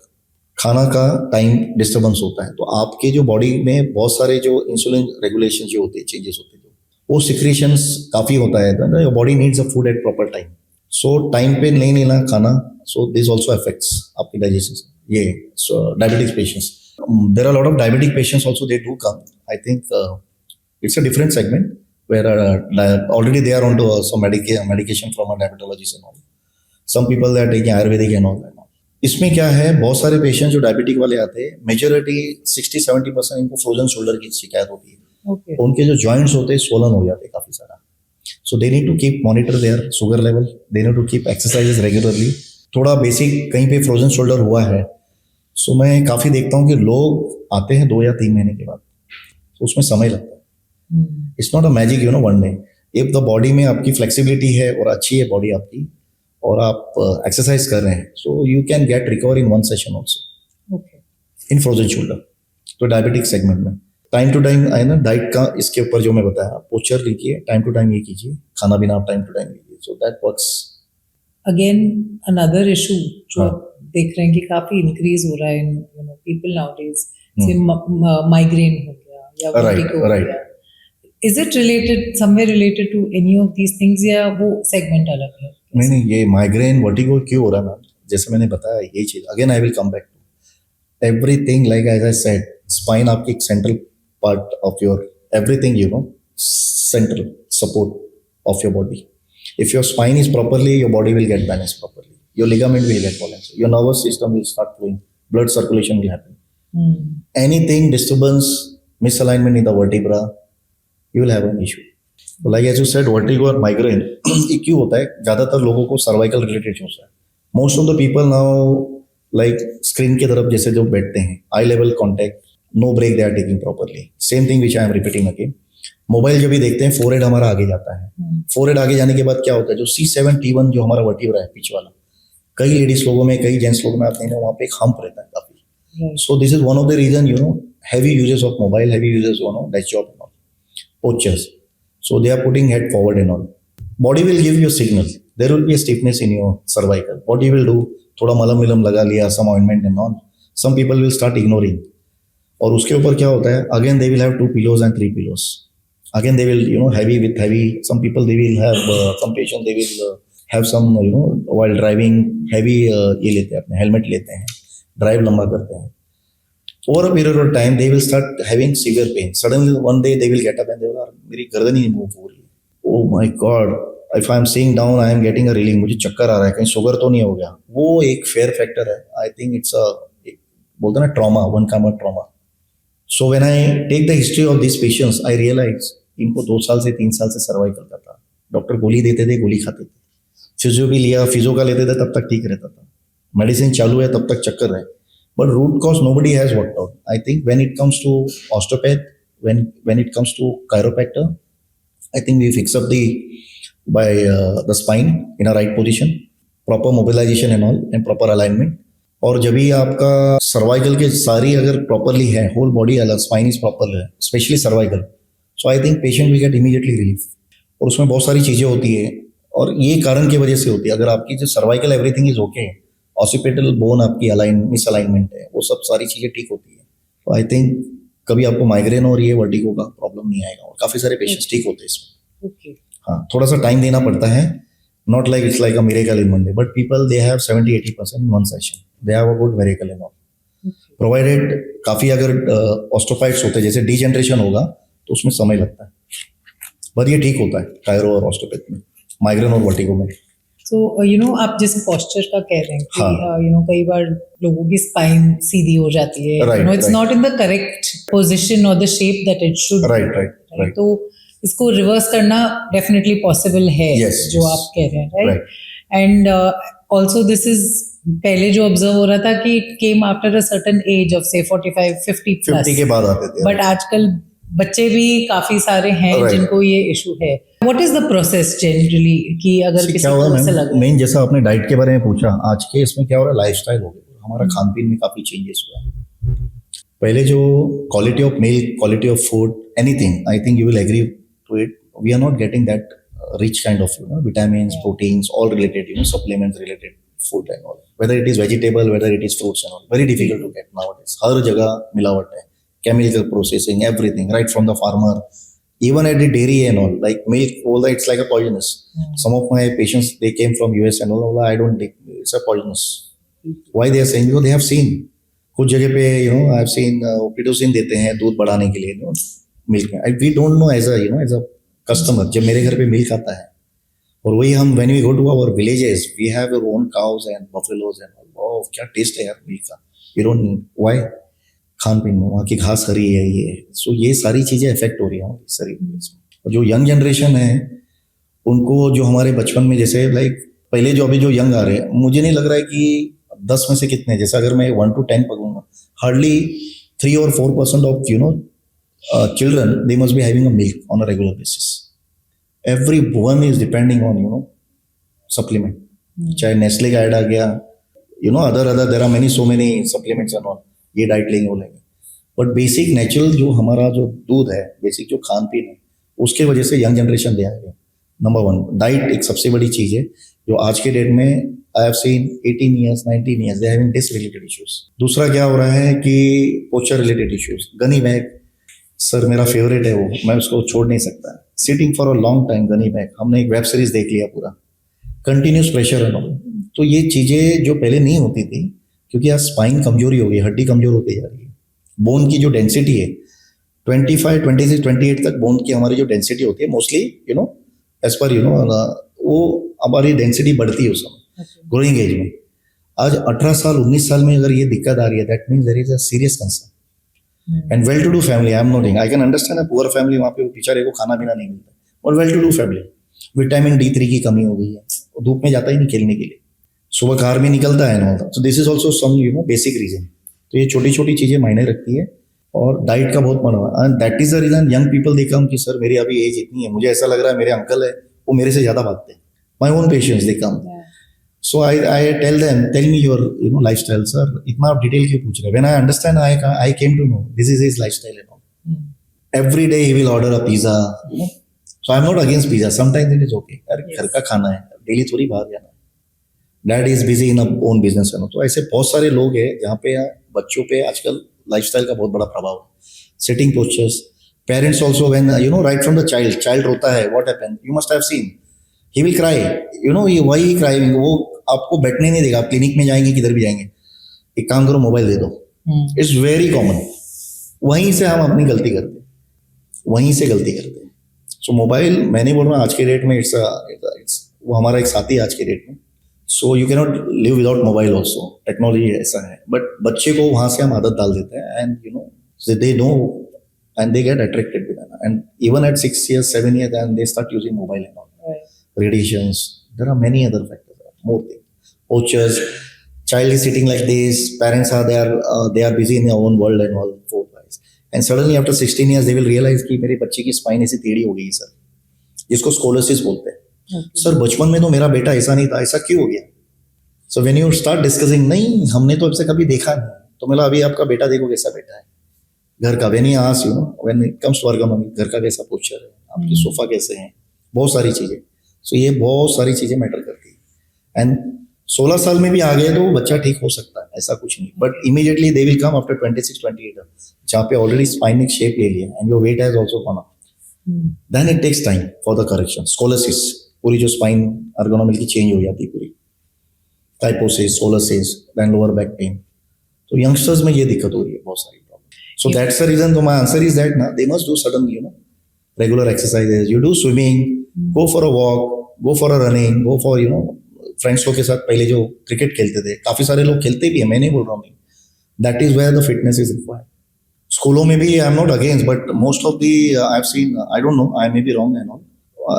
खाना का time disturbance होता है, तो आपके जो बॉडी में बहुत सारे जो इंसुलिन रेगुलेशन जो होते हैं, चेंजेस होते हैं, वो सिक्रीशंस काफ़ी होता है, तो your body needs a food eight proper time. So time पे नहीं लेना खाना, so this also affects आपकी digestion. ये so diabetic patients. There are a lot of diabetic patients also. They do come. I think it's a different segment where already they are onto some medication from a diabetologist and all. Some people they are taking Ayurvedic and all that. इसमें क्या है, बहुत सारे patient जो diabetic वाले आते हैं, majority 60-70% इनको फ्रोजन शोल्डर की शिकायत होती है. Okay. उनके जो जॉइंट्स होते हैं स्वोलन हो जाते हैं काफी सारा. So they need to keep monitor their sugar level, they need to keep exercises regularly. थोड़ा बेसिक कहीं पे फ्रोजन शोल्डर हुआ है, सो मैं काफी देखता हूँ कि लोग आते हैं 2 या 3 महीने के बाद, तो उसमें समय लगता है. It's not a magic one day. If the body में आपकी फ्लेक्सिबिलिटी है और अच्छी है बॉडी आपकी, और आप एक्सरसाइज कर रहे हैं, so you can get recover in 1 session also in frozen shoulder. तो डायबिटिक सेगमेंट में टाइम टू टाइम है ना, डाइट का इसके ऊपर जो मैं बताया, पोस्चर लीजिए, टाइम टू टाइम ये कीजिए, खाना पीना आप टाइम टू टाइम लीजिए, so that works. Again another issue जो हाँ. आप देख रहे हैं कि काफी इंक्रीज हो रहा है इन पीपल नाउडेज, से माइग्रेन हो गया या वर्टिगो हो right. गया. Is it related somewhere related to any of these things या वो सेगमेंट अलग है? नहीं, ये माइग्रेन वर्टिगो क्यों हो रहा है मैम, जैसे मैंने बताया ये चीज, again I will come back to everything. Like as I said, spine आपकी एक central part of your everything, central support of your body. If your spine is properly, your body will get balance properly, your ligament will get balance, your nervous system will start flowing, blood circulation will happen. Anything disturbance, misalignment in the vertebra, you will have an issue. Like as you said, vertigo और migraine ये क्यों होता है? ज़्यादातर लोगों को cervical related होता है. Most of the people now like screen की तरफ जैसे जो बैठते हैं, eye level contact, no break they are taking properly. Same thing which I am repeating again. Mobile जब भी देखते हैं, फोरहेड हमारा आगे जाता है. फोरहेड आगे जाने के बाद क्या होता है, जो C7-T1 जो हमारा वर्टिब्रा है पीछे वाला, कई लेडीज लोगों में, कई जेंट्स लोगों में आप देखेंगे वहाँ पे एक हम्प रहता है काफी. So this is one of the reason heavy usages of mobile, heavy usages desk job, postures. So they are putting head forward and all. Body will give you signal. There will be a stiffness in your cervical. Body will do, थोड़ा मलम विलम लगा लिया, some ointment and all. Some people will start ignoring. और उसके ऊपर क्या होता है? Again they will have 2 pillows and 3 pillows. Again they will heavy with heavy. Some people they will have some patients they will have some while driving heavy ये लेते हैं, अपने हेलमेट लेते हैं, ड्राइव लंबा करते हैं. Over a period of time, they will start having severe pain. Suddenly, one day they will get up and they will, मेरी गर्दन ही नहीं मूव हो रही. Oh my God! If I am seeing down, I am getting a reeling. मुझे चक्कर आ रहा है, कहीं शुगर तो नहीं हो गया. वो एक फेयर फैक्टर है. I think it's बोलते हैं ना trauma, one kind of trauma. So when I take the history of these patients, I realize इनको 2 साल से 3 साल से सर्वाइकल का था. डॉक्टर गोली देते थे, गोली खाते थे. फिजियो भी लिया, फिजियो का लेते थे, तब तक ठीक रहता था. मेडिसिन चालू है, तब तक चक्कर है. But root cause nobody has worked out. I think when it comes to osteopath, when it comes to chiropractor, I think we fix up the spine in a right position, proper mobilization and all, and proper alignment. और जब भी आपका cervical के सारी अगर properly है, whole body अलग, spine is proper है, specially cervical, so I think patient will get immediately relief. और उसमें बहुत सारी चीजें होती है और ये कारण की वजह से होती है. अगर आपकी जो cervical everything is okay, occipital bone आपकी मिसअलाइनमेंट है, वो सब सारी चीजें ठीक होती है. तो आई थिंक कभी आपको माइग्रेन और ये वर्टिगो का प्रॉब्लम नहीं आएगा, और काफी सारे पेशेंट्स ठीक होते हैं इसमें. हाँ, थोड़ा सा टाइम देना पड़ता है. Not like it's like a miracle in one day, but people they have 70-80% in one session, they have a good miracle in all, provided. काफी अगर ऑस्टोपाइट्स होते हैं, जैसे डीजेनरेशन होगा तो उसमें समय लगता है, बट ये ठीक होता है कायरो और ऑस्टोपैथ में, माइग्रेन और वर्टिगो में. So आप जैसे पोस्चर का कह रहे हैं कि हाँ. कई बार लोगों की स्पाइन सीधी हो जाती है, it's not in the correct position और the shape that it should. Right. तो इसको रिवर्स करना डेफिनेटली पॉसिबल है, जो आप कह रहे हैं, right. And also this is पहले जो ऑब्जर्व हो रहा था कि it came after a certain age of से 45-50 के बाद आते थे. बट आजकल बच्चे भी काफी सारे हैं जिनको ये इशू है. What is the process generally कि अगर किसी को ऐसा लगे? मेन जैसा आपने डाइट के बारे में पूछा, आज के इसमें क्या हो रहा है, लाइफस्टाइल हो गया, हमारा खान पीन में काफी चेंजेस हुआ है. पहले जो quality of milk, quality of food, anything, I think you will agree to it, we are not getting that rich kind of vitamins, proteins, all related, supplements related food and all, whether it is vegetable, whether it is fruits and all, very difficult to get nowadays. हर जगह मिलावट है, chemical processing, everything, right from the farmer, even at the dairy and all, like milk, all that, it's like a poisonous. Some of my patients, they came from US and all, I don't take it's a poisonous. Why they are saying? Because they have seen. कुछ जगह पे आई have scene ओपिटोसिन देते हैं दूध बढ़ाने के लिए milk में. We don't know as a customer. जब मेरे घर पे मिल्क आता है और वही हम when we go to our villages we have our own cows and buffaloes and all. क्या टेस्ट है यार मिल्क का. We don't know why. खान पीन में वहाँ की घास हरी है ये. सो ये सारी चीजें इफेक्ट हो रही हैं हमारे शरीर में. और जो यंग जनरेशन है उनको जो हमारे बचपन में जैसे लाइक पहले जो अभी जो यंग आ रहे हैं, मुझे नहीं लग रहा है कि 10 में से कितने, जैसे अगर मैं 1 to 10 पकड़ूंगा, hardly 3 or 4% of children they must be having a milk on a regular basis. Everyone is depending on supplement. चाहे नेस्ले का ऐड आ गया, other there are so many supplements and all. ये डाइट लेंगे वो लेंगे, but basic natural जो हमारा जो दूध है, बेसिक जो खान पीन है, उसके वजह से यंग जनरेशन दे आएगा. नंबर 1 डाइट एक सबसे बड़ी चीज है जो आज के डेट में आई have scene 18 years 19 years they having this related issues. दूसरा क्या हो रहा है कि पोचर related issues. Gunny bag sir मेरा फेवरेट है, वो मैं उसको छोड़ नहीं सकता. Sitting for a long time gunny bag. हमने एक वेब सीरीज देख लिया पूरा, कंटिन्यूस प्रेशर एंड ऑल. तो ये चीजें जो पहले नहीं होती थी, क्योंकि आज स्पाइन कमजोरी हो गई, हड्डी कमजोर होती जा रही है. बोन की जो डेंसिटी है 25 26 28 तक बोन की हमारी जो डेंसिटी होती है मोस्टली एज पर वो हमारी डेंसिटी बढ़ती है उस समय ग्रोइंग एज में. आज 18 साल 19 साल में अगर ये दिक्कत आ रही है, that means there is a serious concern. And well to do family, I am not, I can understand a poor family, वहाँ पे बेचारे को खाना पीना नहीं मिलता. और well to do family, vitamin D3 की कमी हो गई है, वो धूप में जाता ही नहीं खेलने के लिए, सुबह कार में निकलता है ना. So this is also some basic reason. तो ये छोटी छोटी चीजें मायने रखती है. और डाइट का बहुत मन हुआ, and that is the reason young people they come कि सर मेरी अभी एज इतनी है, मुझे ऐसा लग रहा है मेरे अंकल है वो मेरे से ज्यादा भागते हैं. My own patients they come. So I tell them, tell me your lifestyle. Sir इतना आप डिटेल क्यों पूछ रहे हैं? When I understand I came to know this is his lifestyle and all. Every day he will order a pizza. So I am not against pizza, sometimes it is okay. घर का खाना है, daily थोड़ी बाहर जाना है. Dad is busy in own business. तो ऐसे बहुत सारे लोग हैं जहाँ पे बच्चों पे आजकल लाइफस्टाइल का बहुत बड़ा प्रभाव है. Sitting postures, parents also when right from the child रोता है, what happened, you must have seen, he will cry, why crying. वो आपको बैठने नहीं देगा. आप क्लिनिक में जाएंगे, किधर भी जाएंगे, एक काम करो मोबाइल दे दो. It's very common. वहीं से हम अपनी गलती करते हैं, वहीं से गलती करते हैं. सो मोबाइल, मैं नहीं बोल रहा आज के डेट में इट्स वो हमारा एक साथी आज के डेट में. So you can not live without mobile also. Technology ऐसा है, बट बच्चे को वहां से हम आदत डाल देते हैं. And they know and they get attracted with that. And even at 6 years 7 years and they start using mobile and all. Radiations, there are many other factors, more things. Poachers, child is sitting like this, parents are there, they are busy in their own world and all, 4 guys. And suddenly after 16 years they will realize कि मेरे बच्चे की spine ऐसी टेढ़ी हो गई sir, जिसको scoliosis बोलते हैं. सर बचपन में तो मेरा बेटा ऐसा नहीं था, ऐसा क्यों हो गया? So when you start discussing, नहीं हमने तो ऐसे कभी देखा नहीं, तो मतलब अभी आपका बेटा देखो कैसा बेटा है घर का. When he ask when it comes to ergonomy, घर का कैसा पोस्चर है, आपके सोफा कैसे हैं, बहुत सारी चीजें. सो ये बहुत सारी चीजें मैटर करती है. एंड 16 साल में भी आ गए तो बच्चा ठीक हो सकता है, ऐसा कुछ नहीं. But immediately they will come after 26 28 जहाँ पे ऑलरेडी स्पाइन ने शेप ले लिया and your weight has also gone up. Then it takes time for the correction. Scoliosis, पूरी जो स्पाइन अर्गोनॉमी की चेंज हो जाती है पूरी. Kyphosis, scoliosis, then lower back pain. तो यंगस्टर्स में ये दिक्कत हो रही है, बहुत सारी problem. So that's the reason. तो माय आंसर इज दैट ना, they must do sudden regular exercises. You do swimming, go for a walk, go for a running, go for friends लोग के साथ पहले जो क्रिकेट खेलते थे, काफी सारे लोग खेलते भी है, मैं नहीं बोल रहा हूँ. That is where the fitness is required. स्कूलों में भी I am not against, but most of the I have seen, I don't know, I may be wrong and all.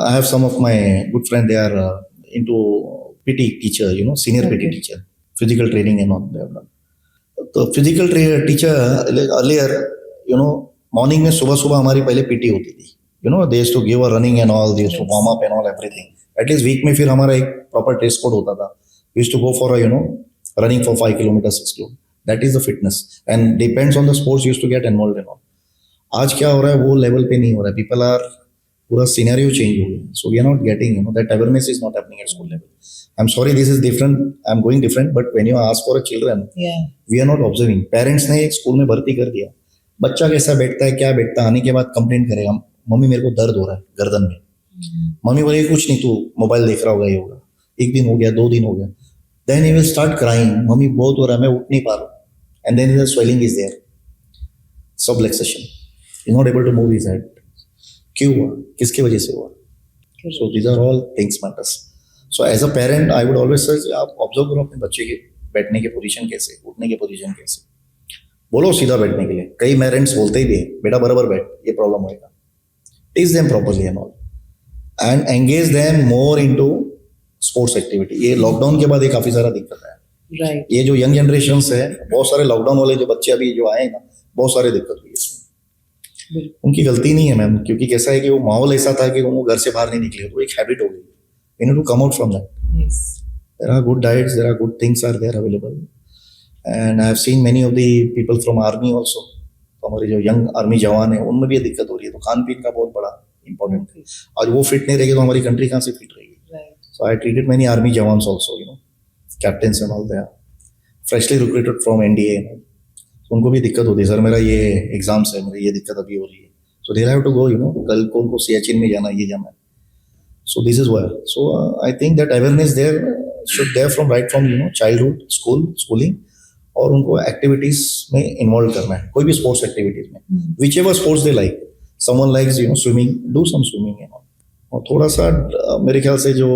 I have some of my good friend, they are into PT teacher, senior PT teacher, physical training and all. तो physical teacher earlier morning में सुबह सुबह हमारी पहले PT होती थी. they used to give a running and all, they used to warm up and all everything. At least week में फिर हमारा एक प्रॉपर ड्रेस कोड होता था. We used to go for a running for 5 kilometers 6 kilometers. That is the fitness and depends on the sports you used to get involved in all. आज क्या हो रहा है वो लेवल पे नहीं हो रहा है. People are पूरा सिनेरियो चेंज हो गया. So we are not getting that awareness is not happening at school level. I'm sorry, this is different. I'm going different, but when you ask for a children, we are not observing. Parents ने school में भर्ती कर दिया, बच्चा कैसा बैठता है, क्या बैठता है, आने के बाद कंप्लेंट करेगा, मम्मी मेरे को दर्द हो रहा है गर्दन में. मम्मी बोलेगी कुछ नहीं, तू मोबाइल देख रहा होगा, ये होगा. 1 दिन हो गया, 2 दिन हो गया, Then he will start crying, mummy बहुत हो रहा है, मैं उठ नहीं पा रहा हूँ. And then the swelling is there, subluxation. He's not able to move his head. क्यों हुआ, किसकी वजह से हुआ? So these are all things matters. So as a parent, I would always say आप ऑब्जर्व करो अपने बच्चे के बैठने की पोजीशन कैसे, उठने की पोजीशन कैसे. बोलो सीधा बैठने के लिए. कई पेरेंट्स बोलते ही भी हैं, बेटा बराबर बैठ, ये प्रॉब्लम होएगा. Teach them properly and all, and engage them more into sports activity. ये लॉकडाउन के बाद ये काफी सारा दिक्कत है. राइट. ये जो यंग जनरेशन है, बहुत सारे लॉकडाउन वाले जो बच्चे अभी जो आए ना, बहुत सारे दिक्कत हुई इसमें. उनकी गलती नहीं है मैम, क्योंकि कैसा है कि वो माहौल ऐसा था कि वो घर से बाहर नहीं निकले, तो एक हैबिट हो गई. We need to come out from that. There are good diets, there are good things are there available, and I have seen many of the people from army also. हमारे जो यंग आर्मी जवान है, उनमें भी ये दिक्कत हो रही है. तो खान पीन का बहुत बड़ा इंपॉर्टेंट है. आज वो फिट नहीं रहेगी तो हमारी कंट्री कहाँ से फिट रहेगी. So I treated many army jawans also, captains and all. They are freshly recruited from NDA. So उनको भी दिक्कत होती है, सर मेरा ये एग्जाम्स है, मेरी ये दिक्कत अभी हो रही है. So they'll have to go, कल को उनको सियाचिन में जाना, ये जाना है. So this is why. So I think that awareness there should there from right from childhood, schooling, और उनको एक्टिविटीज में इन्वॉल्व करना है, कोई भी स्पोर्ट्स एक्टिविटीज में, which ever sports they like. Someone likes swimming, do some swimming and all. और थोड़ा सा मेरे ख्याल से जो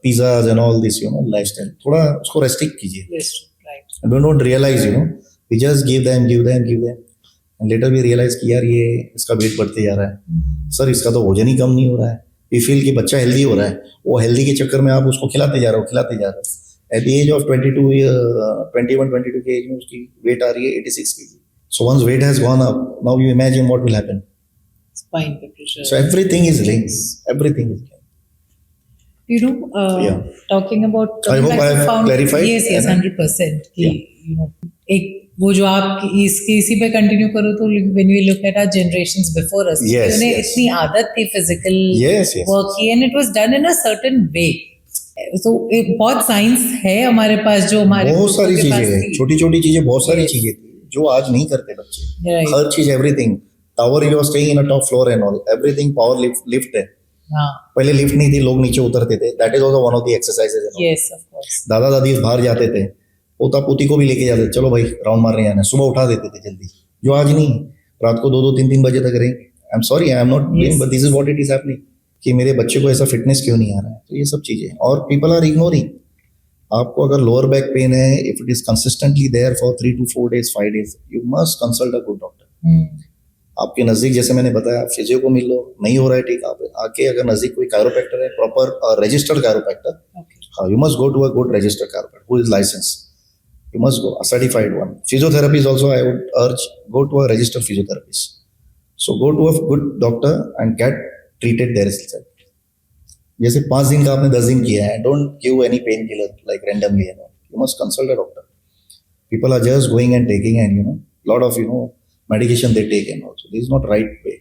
pizzas and all this lifestyle, थोड़ा उसको रेस्ट्रिक्ट कीजिए. Don't realise we just give them and later we realise कि यार ये इसका वेट बढ़ते जा रहा है, सर इसका तो वजन ही कम नहीं हो रहा है. वी फील कि बच्चा हेल्दी हो रहा है, वो हेल्दी के चक्कर में आप उसको खिलाते जा रहे हो. एट द एज ऑफ 21-22 के एज में उसकी वेट आ रही है 86 kg. So once weight has gone up, now you imagine what will happen. Spine pressure. So everything is linked. Everything is linked. Yeah. Talking about. I hope I have clarified. Yes, 100%. एक वो जो आप इसी पे continue करो तो when we look at our generations before us, उन्हें इतनी आदत थी physical work की, and it was done in a certain way. So बहुत साइंस है हमारे पास, जो हमारे बहुत सारी चीजें हैं, छोटी छोटी चीजें, बहुत सारी चीजें थी जो आज नहीं करते बच्चे. हर चीज, everything. Tower you are staying in a top floor and all, everything power lift है. पहले लिफ्ट नहीं थी, लोग नीचे उतरते थे. That is also one of the exercises. Yes, of course. दादा दादी बाहर जाते थे, पोता पोती को भी लेके जाते, चलो भाई राउंड मारने जाना है, सुबह उठा देते थे जल्दी. जो आज नहीं, रात को 2-2, 3-3 बजे तक रहेंगे. I am sorry, I am not blame, but this is what it is happening, कि मेरे बच्चे को ऐसा फिटनेस क्यों नहीं आ रहा है. तो ये सब चीजें, और पीपल आर इग्नोरिंग. आपको अगर लोअर बैक पेन है, if it is consistently there for 3 to 4 days, 5 days, you must consult a good doctor. आपके नजदीक, जैसे मैंने बताया, आप फिजियो को मिल लो, नहीं हो रहा है ठीक, आप आके अगर नजदीक कोई कायरोप्रैक्टर है, प्रॉपर रजिस्टर्ड कायरोप्रैक्टर, हाँ, you must go to a good registered chiropractor who is license. You must go, a certified one. Physiotherapy is also, I would urge, go to a registered physiotherapist. So go to a good doctor and get treated there itself. जैसे 5 दिन का आपने 10 दिन किया है, don't give any pain killer like randomly. You must consult a doctor. People are just going and taking, and lot of medication they take, and also this is not right way.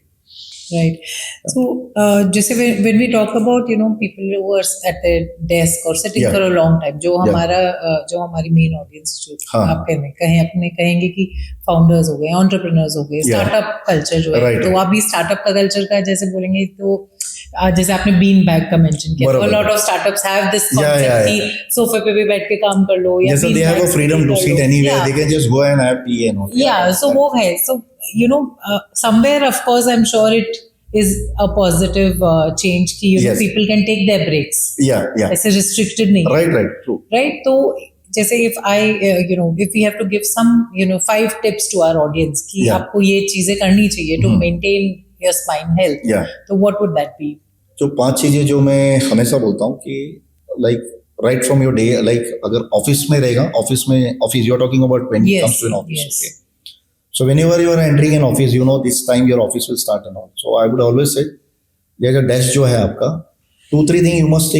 Right. So, just when we talk about people who are at the desk or sitting for a long time, जो हमारी main audience जो आप कहेंगे कि founders हो गए, entrepreneurs हो गए, startup culture जो है, तो आप भी startup का culture का जैसे बोलेंगे, तो जैसे आपने बीन बैग का मेंशन किया, a lot of startups have this concept कि सोफे पे भी बैठ के काम कर लो, या they have a freedom to sit anywhere, they can just go and have tea and all. Yeah, so वो है. So somewhere of course I'm sure it is a positive change कि people can take their breaks. Yeah. ऐसे restricted नहीं. Right, true. Right, तो जैसे if I if we have to give some 5 tips to our audience कि आपको ये चीजें करनी चाहिए to maintain your spine health. तो what would that be? जो 5 चीजें जो मैं हमेशा बोलता हूँ कि like right from your day, like अगर ऑफिस में रहेगा, office you are talking about when it comes to an office. Yes. Okay. So whenever you are entering an office, this time your office will start and all. So I would always say, there's a desk जो है आपका, 2-3 things you must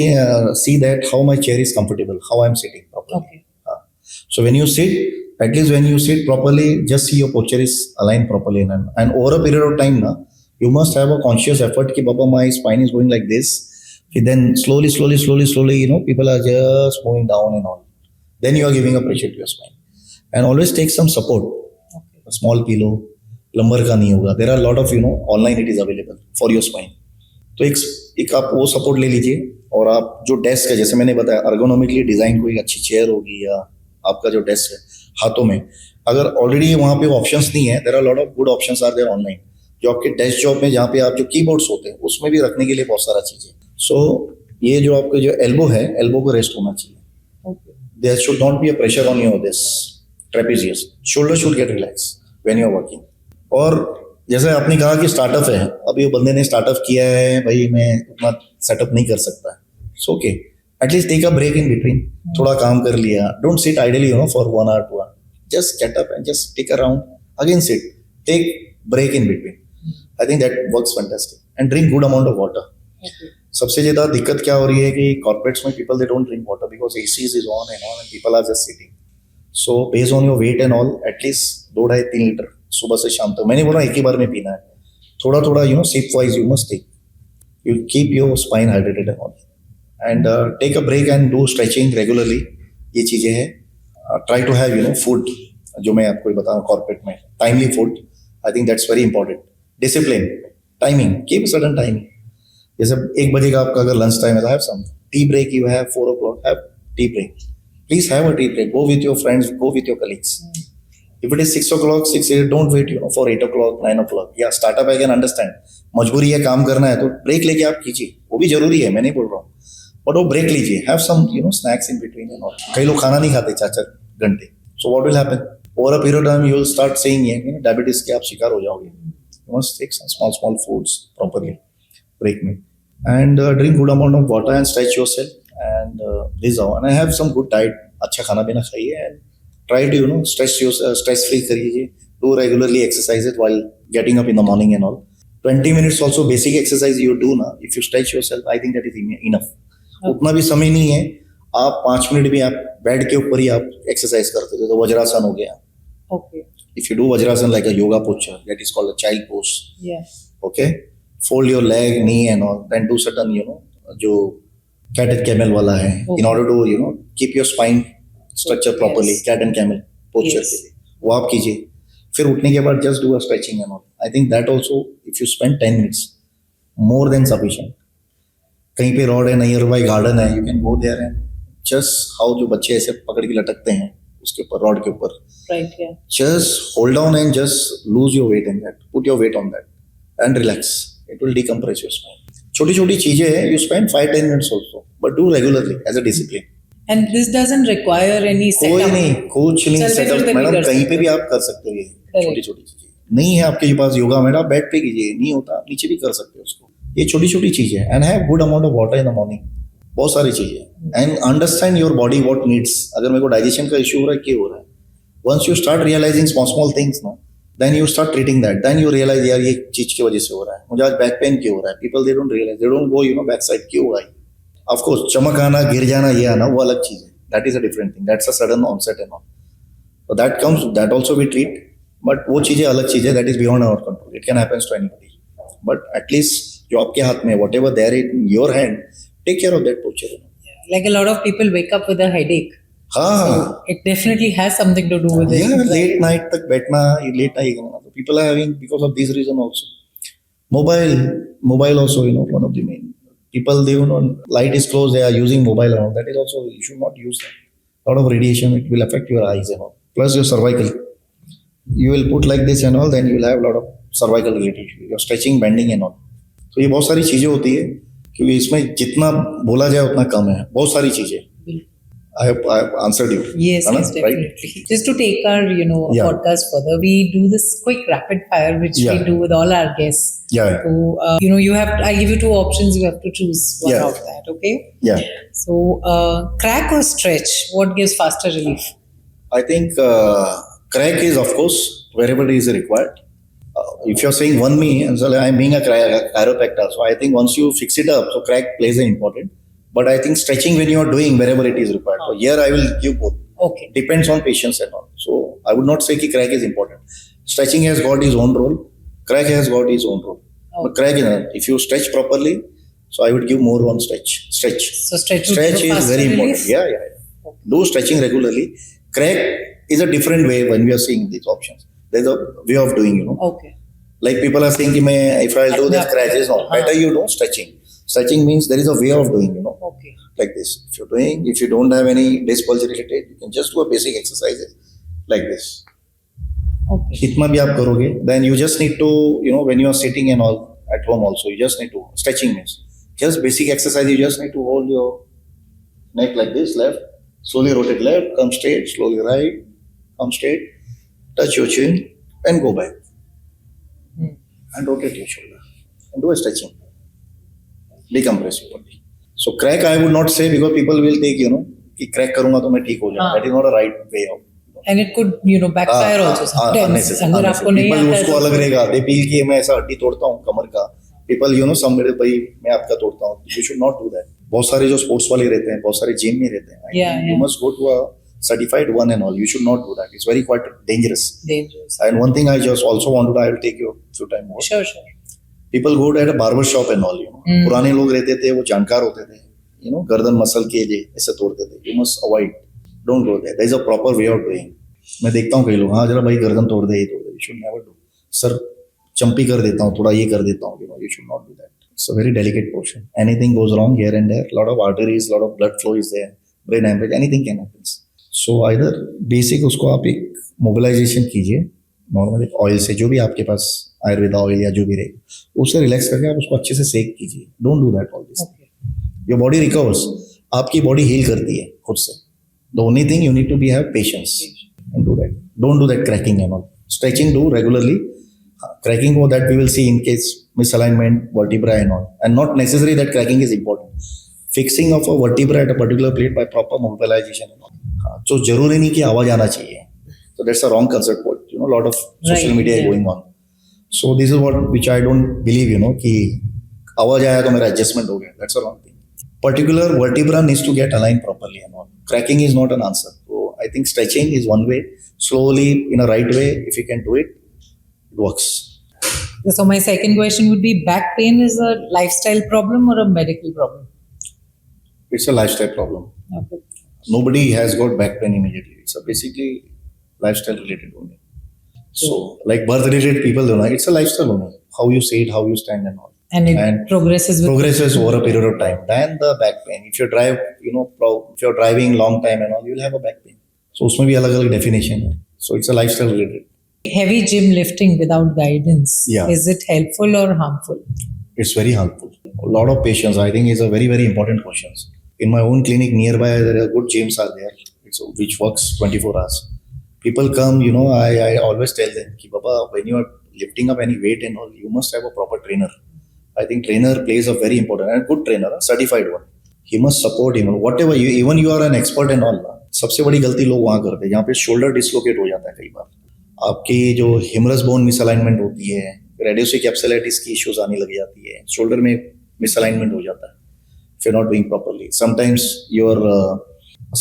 see that how my chair is comfortable, how I'm sitting properly. Okay. So when you sit, at least when you sit properly, just see your posture is aligned properly, and over a period of time now, you must have a conscious effort कि Baba, my spine is going like this. Then slowly, people are just moving down and all. Then you are giving a pressure to your spine. And always take some support. A small pillow, lumbar का नहीं होगा. There are a lot of online it is available for your spine. तो एक आप वो support ले लीजिए, और आप जो डेस्क है, जैसे मैंने बताया, अर्गोनॉमिकली डिजाइन कोई अच्छी चेयर होगी या आपका जो डेस्क है हाथों में, अगर ऑलरेडी वहाँ पे ऑप्शंस नहीं है, there are lot of good options are there online, जो आपके डेस्क जॉब में जहाँ पे आप जो कीबोर्ड्स होते हैं उसमें भी रखने के लिए बहुत सारा चीज़ है। सो ये जो आपके जो एल्बो है, एल्बो को रेस्ट होना चाहिए। There should not be a pressure on your this trapezius. Shoulder should get relaxed when you are working. और जैसे आपने कहा कि स्टार्टअप है, अभी बंदे ने स्टार्टअप किया है, भाई मैं उतना सेटअप नहीं कर सकता, it's okay, at least take a break in between, थोड़ा काम कर लिया, don't sit idly for 1 hour 2 hour, just get up and just take a round, again sit, take break in between. I think that works fantastic. And drink good amount of water. सबसे ज्यादा दिक्कत क्या हो रही है कि corporates में people they don't drink water because ACs is on and people are just sitting. So based on your weight and all, at least 2-2.5-3 litre सुबह से शाम तक, मैंने बोला एक ही बार में पीना है, थोड़ा थोड़ा sip wise you must take, you keep your spine hydrated and all, and take a break and do stretching regularly. ये चीजें हैं। ट्राई टू हैव फूड, जो मैं आपको बता रहा हूँ कॉर्पोरेट में, timely food, I think that's very important. Discipline, timing, keep sudden timing. जैसे 1 बजे का आपका अगर लंच टाइम है, have some tea break, you have 4 o'clock, have tea break, please have a tea break, go with your friends, go with your colleagues. If it is 6 o'clock, 6, 8, don't wait, for 8 o'clock, 9 o'clock. Yeah, startup I can understand. मजबूरी है, काम करना है तो break लेके आप कीजिए, वो भी जरूरी है, मैं नहीं बोल रहा हूँ, बट वो ब्रेक लीजिए, have some snacks in between and all. कई लोग खाना नहीं खाते 4-4 घंटे, so what will happen over a period of time, you will start saying diabetes के आप शिकार हो जाओगे। You must take some small foods properly break में, and drink good amount of water and stretch yourself, and this all, and have some good diet, अच्छा खाना पीना खाइए, and try to stress free करिए, do regularly exercises while getting up in the morning and all, 20 minutes also basic exercise you do ना, if you stretch yourself, I think that is enough। उतना भी समय नहीं है, आप 5 minute भी आप बेड के ऊपर ही आप एक्सरसाइज करते थे, तो वज्रासन हो गया। Okay. If you do vajrasan like a yoga posture, that is called a child pose, Yeah. okay, fold your leg, knee and all, then do certain जो cat and camel वाला है, in order to keep your spine structure properly, cat and camel posture के लिए वो आप कीजिए। फिर उठने के बाद just do a stretching and all, I think that also if you spend 10 minutes more than sufficient. कहीं पे रोड है, नियर बाय गार्डन है, you can go there and just how जो बच्चे ऐसे पकड़ के लटकते हैं उसके ऊपर, रोड के ऊपर, Right, yeah. Just hold down and just loose your weight in that, put your weight on that and relax, it will decompress your spine. छोटी छोटी चीजें हैं, you spend 5-10 minutes also, but do regularly as a discipline. And this doesn't require any setup. कोई नहीं, कुछ नहीं चलते setup, फिरते भी मैडम कर कहीं पे सकते भी हो। आप कर सकते हो। ये छोटी छोटी चीजें नहीं है आपके पास योगा मैडम, आप बेड पे कीजिए, नहीं होता आप नीचे भी कर सकते हो उसको। ये छोटी छोटी चीजें हैं, and have good amount of water in the morning, बहुत सारी चीजें, and understand your body what needs. अगर मेरे को डाइजेशन का इशू हो रहा है, क्या हो रहा है, once you start realizing small things ना, then you start treating that, then you realize यार ये चीज की वजह से हो रहा है, मुझे आज बैक पेन क्यों हो रहा है। People they don't realise, they don't go back side क्यों हो रहा है। ऑफ कोर्स चमक आना, गिर जाना, ये आना वो अलग चीज है, that is a different thing, that's a sudden onset and all, so that comes, that also we treat, but वो चीजें अलग चीज है, that is beyond our control, it can happen to anybody, but at least जो आपके हाथ में, whatever there in your hand, take care of that posture। Like a lot of people wake up with a headache. हाँ, It definitely has something to do with it. yeah, late night तक बैठना, late night करना, so people are having because of this reason also। Mobile also, one of the main people, they light is closed, they are using mobile and all, that is also, you should not use that, a lot of radiation, it will affect your eyes and all, plus your cervical, you will put like this and all, then you will have a lot of cervical related issue, your stretching, bending and all। तो ये बहुत सारी चीजें होती है, क्योंकि इसमें जितना बोला जाए उतना कम है, बहुत सारी चीजें। I have answered you. Yes, Anna, yes, definitely. right? Just to take our, Yeah. podcast further, we do this quick rapid fire, which we Yeah. do with all our guests. Yeah. So, you have to, I'll give you 2 options. You have to choose one Yeah. of that. Okay. Yeah, So, crack or stretch? What gives faster relief? I think crack is of course wherever it is required. If you're saying one me, and so I'm being a chiropractor, so I think once you fix it up, so crack plays an important. But I think stretching when you are doing wherever it is required. So here I will give both. Okay. Depends on patients and all. So I would not say that crack is important. Stretching has got its own role. Crack has got its own role. Okay. But crack, if you stretch properly, so I would give more on stretch. Stretch. So stretch would Stretch give is faster very relief? important. Yeah. Do stretching regularly. Crack is a different way when we are seeing these options. There's a way of doing, Okay. Like people are saying, if I'll do this, crack is not. Better you do stretching. Stretching means there is a way of doing, Okay. like this. If you don't have any disc bulge related, you can just do a basic exercise like this. Okay. इतना भी आप करोगे, then you just need to, when you are sitting and all at home also, you just need to, stretching means just basic exercise. You just need to hold your neck like this, left, slowly rotate left, come straight, slowly right, come straight, touch your chin and go back and rotate your shoulder and do a stretching, decompress your body. So crack I would not say, because people will take, कि crack करूँगा तो मैं ठीक हो जाऊँ. That is not a right way of. And it could, backfire also sometimes. अगर आपको नहीं People आता है उसको तो अलग रहेगा. They feel कि मैं ऐसा हड्डी तोड़ता हूँ कमर का. People, somebody भाई मैं आपका तोड़ता हूँ. You should not do that. बहुत सारे जो स्पोर्ट्स वाले रहते हैं, बहुत सारे जिम में रहते हैं. You must go to a certified one and all. You should not do that. It's very quite dangerous. dangerous. And one thing I just also wanted, I will take you a few time more. Sure. People go to at a barber shop and all. पुराने लोग रहते थे, वो जानकार होते थे. गर्दन muscle के लिए ऐसे तोड़ते थे. You must avoid. Don't go there. There is a proper way of doing. मैं देखता हूँ कई लोग, हाँ जरा भाई गर्दन तोड़ दे, ये तोड़ दे. You should never do. Sir, चंपी कर देता हूँ, थोड़ा ये कर देता हूँ. You should not do that. It's a very delicate portion. Anything goes wrong here and there. Lot of arteries, lot of blood flow is there. Brain hemorrhage, anything can happen. So either basic उसको आप एक mobilization कीजिए, normal oil से, जो भी आपके पास Ayurveda oil या जो भी रहेगा, उससे रिलैक्स करके आप उसको अच्छे से सेक कीजिए. Don't do that all this. Your body recovers. आपकी बॉडी हील करती है खुद से. The only thing you need to be have patience and do that. Don't do that cracking and all. Stretching do regularly. Cracking that we will see in case misalignment, vertebra and all. And not necessary that cracking is important. Fixing of a vertebra at a particular plate by proper mobilization and all. So जरूरी नहीं कि आवाज आना चाहिए. So that's a wrong concept. A lot of social media is going on. So this is which I don't believe, कि आवाज आया तो मेरा adjustment हो गया. That's a wrong thing. Particular vertebra needs to get aligned properly and all. Cracking is not an answer. So I think stretching is one way. Slowly, in a right way, if you can do it, it works. So my second question would be, back pain is a lifestyle problem or a medical problem? It's a lifestyle problem. Okay. Nobody has got back pain immediately. It's basically lifestyle related only. So like birth related people, it's a lifestyle only. How you sit, how you stand and all. And it progresses over a period of time. Then the back pain. If you drive, if you're driving long time and all, you'll have a back pain. So उसमें भी अलग-अलग definition है. So it's a lifestyle related. Heavy gym lifting without guidance. Yeah. Is it helpful or harmful? It's very harmful. A lot of patients, I think, is a very, very important question. In my own clinic nearby, there are good gyms are there, which works 24 hours. People come, I always tell them, ki, Baba, when you are lifting up any weight and all, you must have a proper trainer. I think trainer plays a very important, and a good trainer, a certified one. He must support him. Whatever even you are an expert and all. सबसे बड़ी गलती लोग वहाँ करते हैं जहाँ पे shoulder dislocate हो जाता है. कई बार आपकी जो हिमरस बोन मिसअलाइनमेंट होती है, रेडियोसिक कैप्सुलाइटिस की इश्यूज आने लग जाती है, शोल्डर में मिसअलाइनमेंट हो जाता है if you're not doing properly. Sometimes your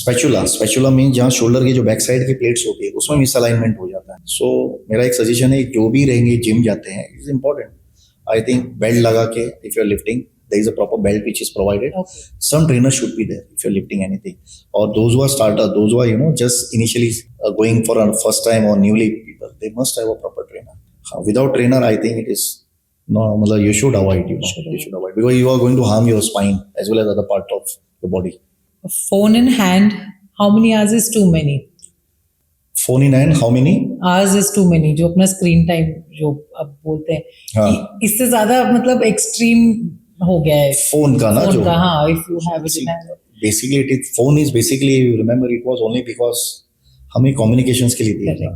spatula mean जहाँ शोल्डर की जो बैक साइड की प्लेट्स होती है उसमें मिसअलाइनमेंट हो जाता है. सो मेरा एक सजेशन है, जो भी रहेंगे जिम जाते हैं, it is important. I think belt लगा के, if you are lifting, there is a proper belt which is provided. Okay. Some trainer should be there if you're lifting anything. Or those who are starter, those who are just initially going for a first time or newly people, they must have a proper trainer. Without trainer, I think it is no. You should avoid. You should avoid, because you are going to harm your spine as well as other part of the body. Phone in hand, how many hours is too many? Phone in hand, how many hours is too many? जो अपना screen time जो अब बोलते हैं, इससे ज़्यादा मतलब extreme हो गया है फोन का ना, जो हाँ, if you have it in hand. Basically it is, phone is basically, you remember, it was only because हमें communications के लिए दिया था.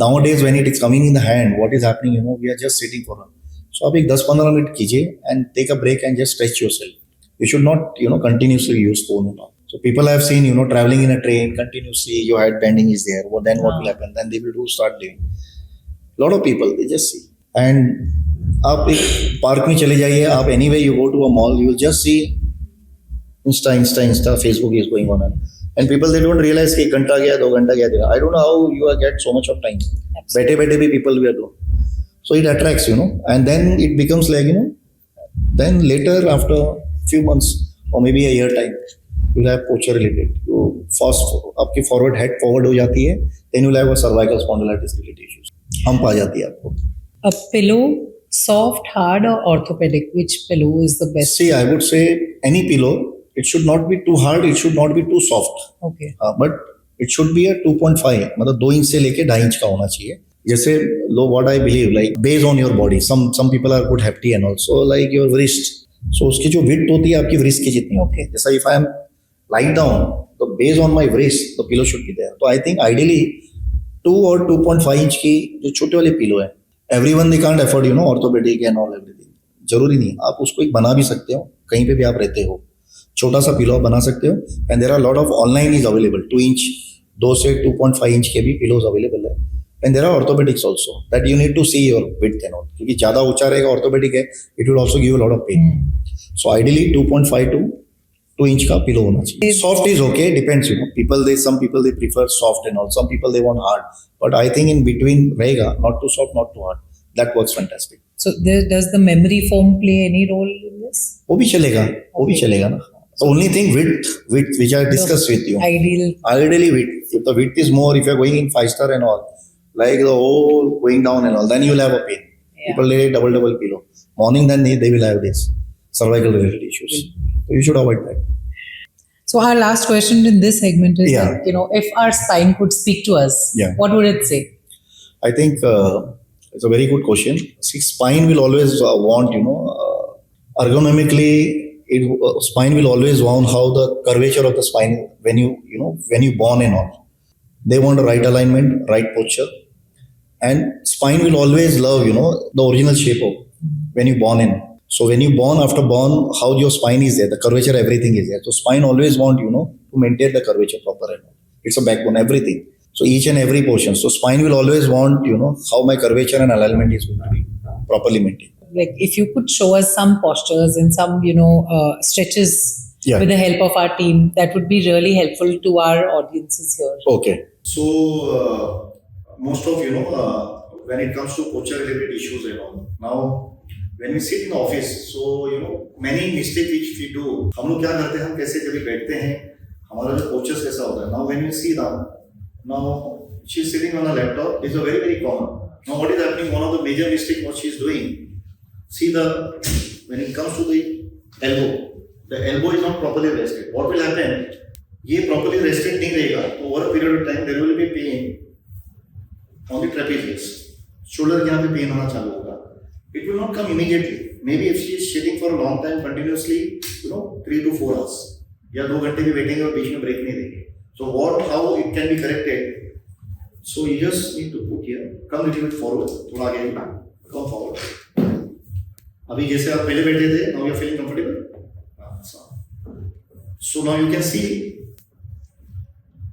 Nowadays when it is coming in the hand, what is happening, we are just sitting for it. So आप एक 10-15 minute कीजिए and take a break and just stretch yourself. You should not continuously use phone and all. So people I have seen, traveling in a train continuously, your head bending is there. Well, then what will happen? Then they will start doing. Lot of people, they just see. And आप एक park में चले जाइए, आप anyway you go to a mall, you will just see Insta, Facebook is going on, and people, they don't realize कि 1 घंटा गया, 2 घंटा गया. I don't know how you get so much of time. बैठे भी people we are doing. So it attracts, and then it becomes like, then later after few months or maybe a year time, you will have posture related. You आपकी forward head forward हो जाती है, then you will have a cervical spondylitis related issues. hump आ जाती है आपको. A pillow Soft, hard, or orthopedic? Which pillow is the best? See, I would say any pillow. It should not be too hard. It should not be too soft. Okay. But it should be a 2.5. मतलब 2 inch से लेके 2.5 inch का होना चाहिए. जैसे लो what I believe like based on your body. Some people are good hefty and also like your wrist. So उसकी जो width होती है आपकी wrist की जितनी होती है. जैसा if I am lying down, तो based on my wrist, the pillow should be there. तो I think ideally 2 और 2.5 इंच की जो छोटे वाले पिलो है, everyone they can't afford orthopedic and all everything. जरूरी नहीं, आप उसको एक बना भी सकते हो, कहीं पे भी आप रहते हो, छोटा सा पिलो बना सकते हो. And there are lot of online is available 2 inch 2 से 2.5 इंच के भी पिलोज अवेलेबल है. And there are orthopaedics also that you need to see your width and all, क्योंकि ज्यादा ऊंचा रहेगा ऑर्थोपेडिक है, it will also give you lot of pain. So ideally 2.5 to 2 inch का पिलो होना चाहिए. Soft is okay, depends people they some people they prefer soft and all, some people they want hard, but I think in between रहेगा, not too soft not too hard, that works fantastic. So does the memory foam play any role in this? वो भी चलेगा ना. The only thing width which I discussed with you. Ideally width. If the width is more, if you're going in 5-star and all, like the whole going down and all, then you'll have a pain. Yeah. People lay double pillow. Morning then they will have this cervical related issues. So you should avoid that. So our last question in this segment is, Yeah. that, if our spine could speak to us, Yeah. what would it say? I think it's a very good question. See, spine will always want, ergonomically, spine will always want how the curvature of the spine when you born and all. They want a right alignment, right posture, and spine will always love, the original shape of when you born in. So when you born, after born, how your spine is there, the curvature, everything is there. So spine always want, to maintain the curvature proper and all. It's a backbone, everything. So each and every portion. So spine will always want, how my curvature and alignment is going to be properly maintained. Like if you could show us some postures and some, stretches Yeah. with the help of our team, that would be really helpful to our audiences here. Okay. So most of, when it comes to posture related issues and all, now when we sit in office, so, many mistakes which we do, हम लोग क्या करते हैं, हम कैसे जब बैठते हैं, हमारा जो posture कैसा होता है. Now when you see now she's sitting on a laptop, is a very, very common. Now what is happening, one of the major mistakes what she's doing, see when it comes to the elbow is not properly rested. What will happen, ये properly rested नहीं रहेगा, तो over a period of time there will be pain on the trapezius. Shoulder यहाँ पे pain होना चालू होगा. It will not come immediately. Maybe if she is sitting for a long time continuously, 3 to 4 hours, या 2 घंटे भी बैठेंगे और बीच में ब्रेक नहीं देंगे. So how it can be corrected? So you just need to put here, come little bit forward, थोड़ा आगे come forward. अभी जैसे आप पहले बैठे थे, now you are feeling comfortable. So now you can see,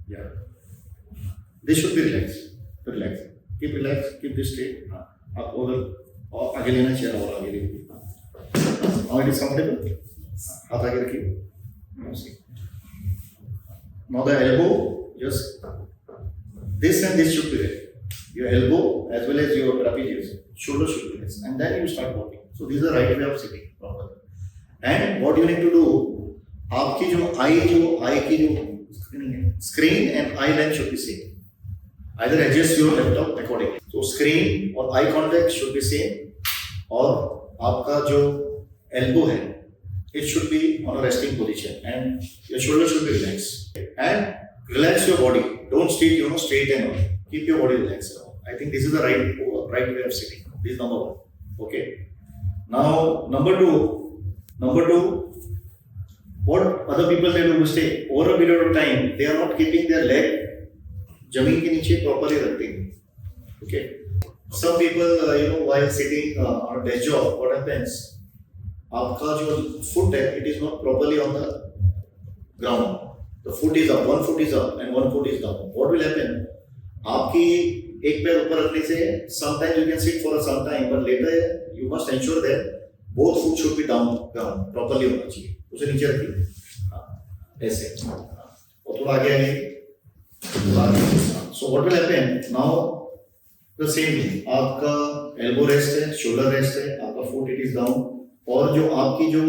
yeah, this should be relaxed. Keep relaxed, keep this straight. आप और आगे लेना चाहिए और आगे लेना. Now it is comfortable. हाथ आगे रखिए. Now the elbow, just this and this should be there. Your elbow as well as your trapezius, shoulder should be there. And then you start walking. So this is the right way of sitting properly. And what you need to do, आपकी जो eye की जो screen and eye length should be same. Either adjust your laptop accordingly. So screen और eye contact should be same. और आपका जो elbow है, it should be on a resting position and your shoulder should be relaxed. And relax your body. Don't sit, straight and all. Keep your body relaxed. I think this is the right way of sitting. This is number 1. Okay. Now number two, what other people they do mistake over a period of time, they are not keeping their leg जमीन के नीचे properly रखते हैं. Okay. Some people, while sitting on a desk job, what happens? आपका जो foot है, it is not properly on the ground. The foot is up, one foot is up and one foot is down. What will happen? आपकी एक पैर ऊपर रखने से sometimes you can sit for some time, but later you must ensure that both foot should be down ground, properly होना चाहिए. उसे नीचे रखिए. ऐसे. और थोड़ा आगे आइए. So what will happen? Now the same thing. आपका elbow rest है, shoulder rest है, आपका foot it is down. और जो आपकी जो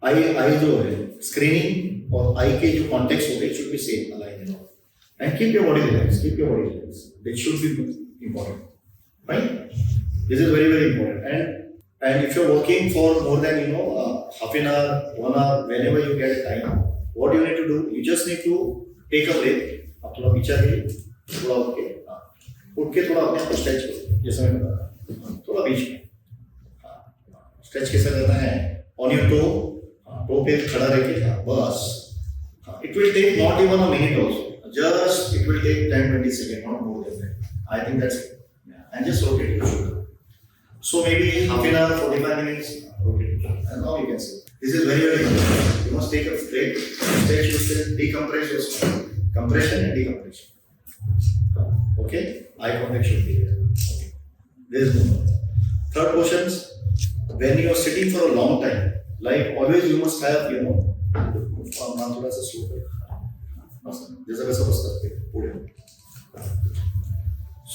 आई जो है स्क्रीनिंग और आई के जो कॉन्टेक्स्ट होते हैं, should be same aligned and keep your body relaxed. That should be important. Right? This is very, very important. And if you're working for more than half an hour, 1 hour, whenever you get time, what you need to do, you just need to take a break. आप थोड़ा पीछे आइए, थोड़ा उठ के थोड़ा अपने आप को स्ट्रेच करो, जैसे मैं बता रहा हूँ, थोड़ा बीच में स्ट्रेच कैसे करना है, ऑन योर टो पे खड़ा रह के, बस. It will take not even a minute also, just it will take 10-20 seconds, not more than that. I think that's it. And just rotate your shoulder. So maybe half an hour, 45 minutes, rotate your shoulder. And now you can see. This is very, very important. You must take a break, stretch yourself, decompress your spine. Compression and decompression. Okay? Eye contact should be there. Okay. There is no more. Third questions, when you are sitting for a long time, like always you must have, मान थोड़ा सा slow कर, जैसा वैसा बस करते पूरे.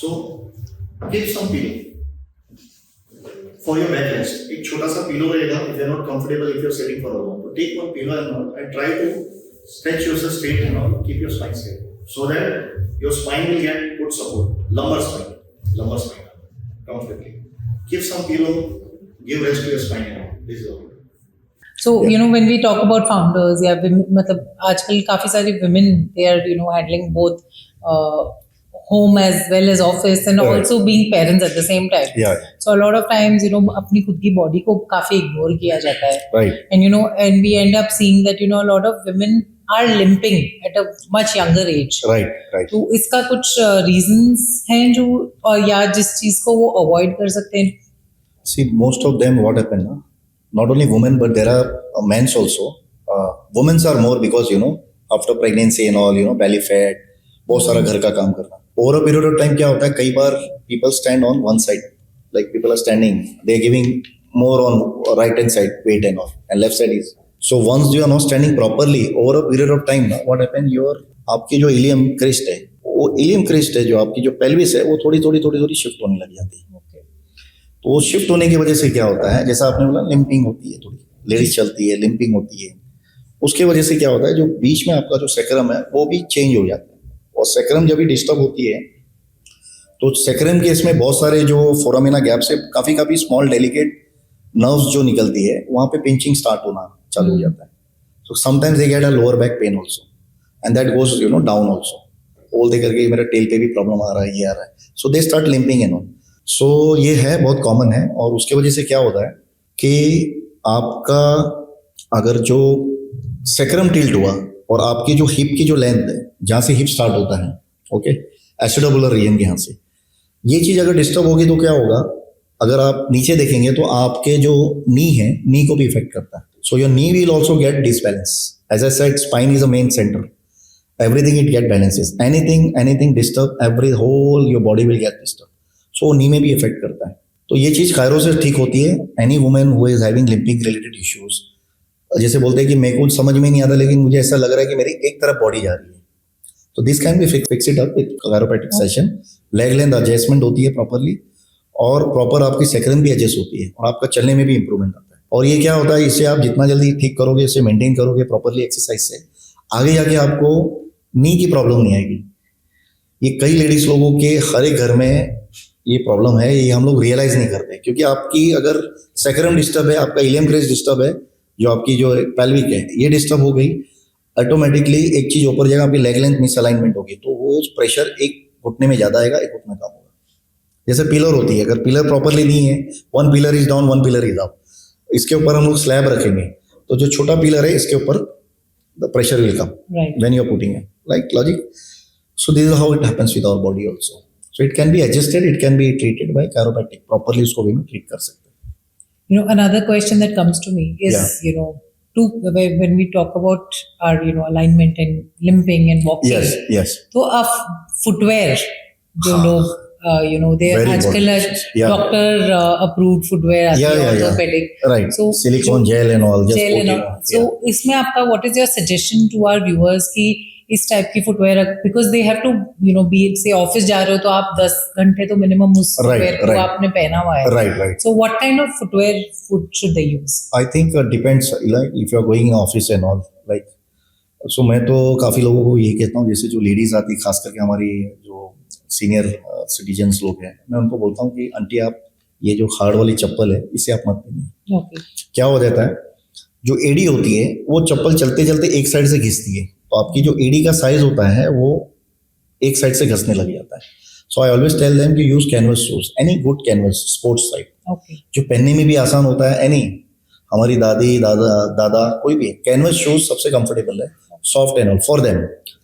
So give some pillow for your back rest. एक छोटा सा pillow रहेगा. If you are not comfortable, if you are sitting for a long, so take one pillow and try to stretch yourself straight and all. Keep your spine straight, so that your spine will get good support. Lumbar spine, comfortably. Give some pillow, give rest to your spine and all. This is all. So when we talk about founders, या मतलब आजकल काफी सारी women, they are handling both home as well as office and Right. also being parents at the same time. Yeah. So a lot of times अपनी खुद की body को काफी ignore किया जाता है. Right. And we end up seeing that a lot of women are limping at a much younger age. Right. तो इसका कुछ reasons हैं जो और या जिस चीज को वो avoid कर सकते हैं. See, most of them, what happen, not only women, but there are men also. Women are more because, after pregnancy and all, belly fat, बहुत सारा घर का काम करना. Over a period of time क्या होता है, कई बार people stand on one side, like people are standing, they are giving more on right hand side weight and all, and left side is. So once you are not standing properly, over a period of time, what happen, आपकी जो ilium crest है, वो ilium crest है, जो आपकी जो pelvis है, वो थोड़ी शिफ्ट होने लग जाती है. तो वो शिफ्ट होने की वजह से क्या होता है, जैसा आपने बोला लिम्पिंग होती है, थोड़ी लेडीज चलती है, लिम्पिंग होती है. उसके वजह से क्या होता है, जो बीच में आपका जो सेक्रम है वो भी चेंज हो जाता है. और सेक्रम जब भी डिस्टर्ब होती है तो सेक्रम के इसमें बहुत सारे जो फोरामिना गैप से काफ़ी स्मॉल डेलिकेट नर्व्स जो निकलती है, वहाँ पे पिंचिंग स्टार्ट होना चालू हो जाता है. So sometimes they get a lower back pen also, and that goes down also. बोल दे करके मेरा टेल पे भी प्रॉब्लम आ रहा है, ये आ रहा है. So they start limping and all. So ये है, बहुत कॉमन है. और उसके वजह से क्या होता है कि आपका अगर जो सेक्रम टिल्ट हुआ और आपकी जो हिप की जो लेंथ है, जहाँ से हिप स्टार्ट होता है, ओके, एसिडोबुलर रीजन के यहाँ से, ये चीज़ अगर डिस्टर्ब होगी तो क्या होगा, अगर आप नीचे देखेंगे तो आपके जो नी है, नी को भी इफेक्ट करता है. So your knee will also get disbalance. As I said, spine is a main center. Everything it get balances. Anything disturb, every whole your body will get disturb. So knee में भी effect करता है. तो ये चीज़ Cairo से ठीक होती है. Any women who is having limping related issues, जैसे बोलते हैं कि मेरे को समझ में नहीं आता लेकिन मुझे ऐसा लग रहा है कि मेरी एक तरफ बॉडी जा रही है, तो this can be fix it up with chiropractic session. Leg length adjustment होती है प्रॉपरली, और प्रॉपर आपकी सेक्रम भी एडजस्ट होती है, और आपका चलने में भी इंप्रूवमेंट आता है. और ये क्या होता है, इससे आप जितना जल्दी ठीक करोगे, इसे मेंटेन करोगे प्रॉपरली एक्सरसाइज से, आगे जाके आपको नी की प्रॉब्लम नहीं आएगी. ये कई लेडीज लोगों के हर एक घर में ये प्रॉब्लम है, ये हम लोग रियलाइज नहीं करते. क्योंकि आपकी अगर सेक्रम डिस्टर्ब है, आपका इलियम क्रेस्ट डिस्टर्ब है, जो आपकी जो पेल्विक है ये डिस्टर्ब हो गई, ऑटोमेटिकली एक चीज ऊपर जाएगा, आपकी लेग लेंथ मिसअलाइनमेंट होगी, तो वो प्रेशर एक घुटने में ज्यादा आएगा, एक घुटने कम होगा. जैसे पिलर होती है, अगर पिलर प्रॉपरली नहीं है, one pillar is down, one pillar is up, इसके ऊपर हम लोग स्लैब रखेंगे तो जो छोटा पिलर है इसके ऊपर the pressure will come when you are putting it, like logic. So this is how it happens with our body also. So it can be adjusted, it can be treated by chiropractic. Properly उसको भी treat कर सकते हैं. Another question that comes to me is, when we talk about our, alignment and limping and walking. Yes. तो अब footwear जो लोग, they Very आजकल important. Yeah. doctor approved footwear आती है, orthopedic. Right. So Silicone gel and all. Just gel put and it all. on. So इसमें आपका what is your suggestion to our viewers कि इस टाइप की footwear, because they have to be say office जा रहे हो तो आप 10 घंटे तो मिनिमम उस फुटवेयर को आपने पहना हुआ है. Right. So what kind of footwear should they use? I think depends, like if you are going in office and all, like so मैं तो काफ़ी लोगों को ये कहता हूँ, जैसे जो लेडीज आती, खास करके हमारी जो सीनियर सिटीजन्स लोग हैं, मैं उनको बोलता हूँ कि आंटी आप ये जो हार्ड वाली चप्पल है इसे आप मत पहनिए। Okay. क्या हो जाता है, जो एडी होती है वो चप्पल चलते चलते एक साइड से घिसती है, तो आपकी जो एडी का साइज होता है वो एक साइड से घसने लग जाता है। So I always tell them कि use canvas shoes, any good canvas sports type, Okay. जो पहनने में भी आसान होता है। एनी हमारी दादी दादा कोई भी कैनवस शूज सबसे कंफर्टेबल है, soft and all for them.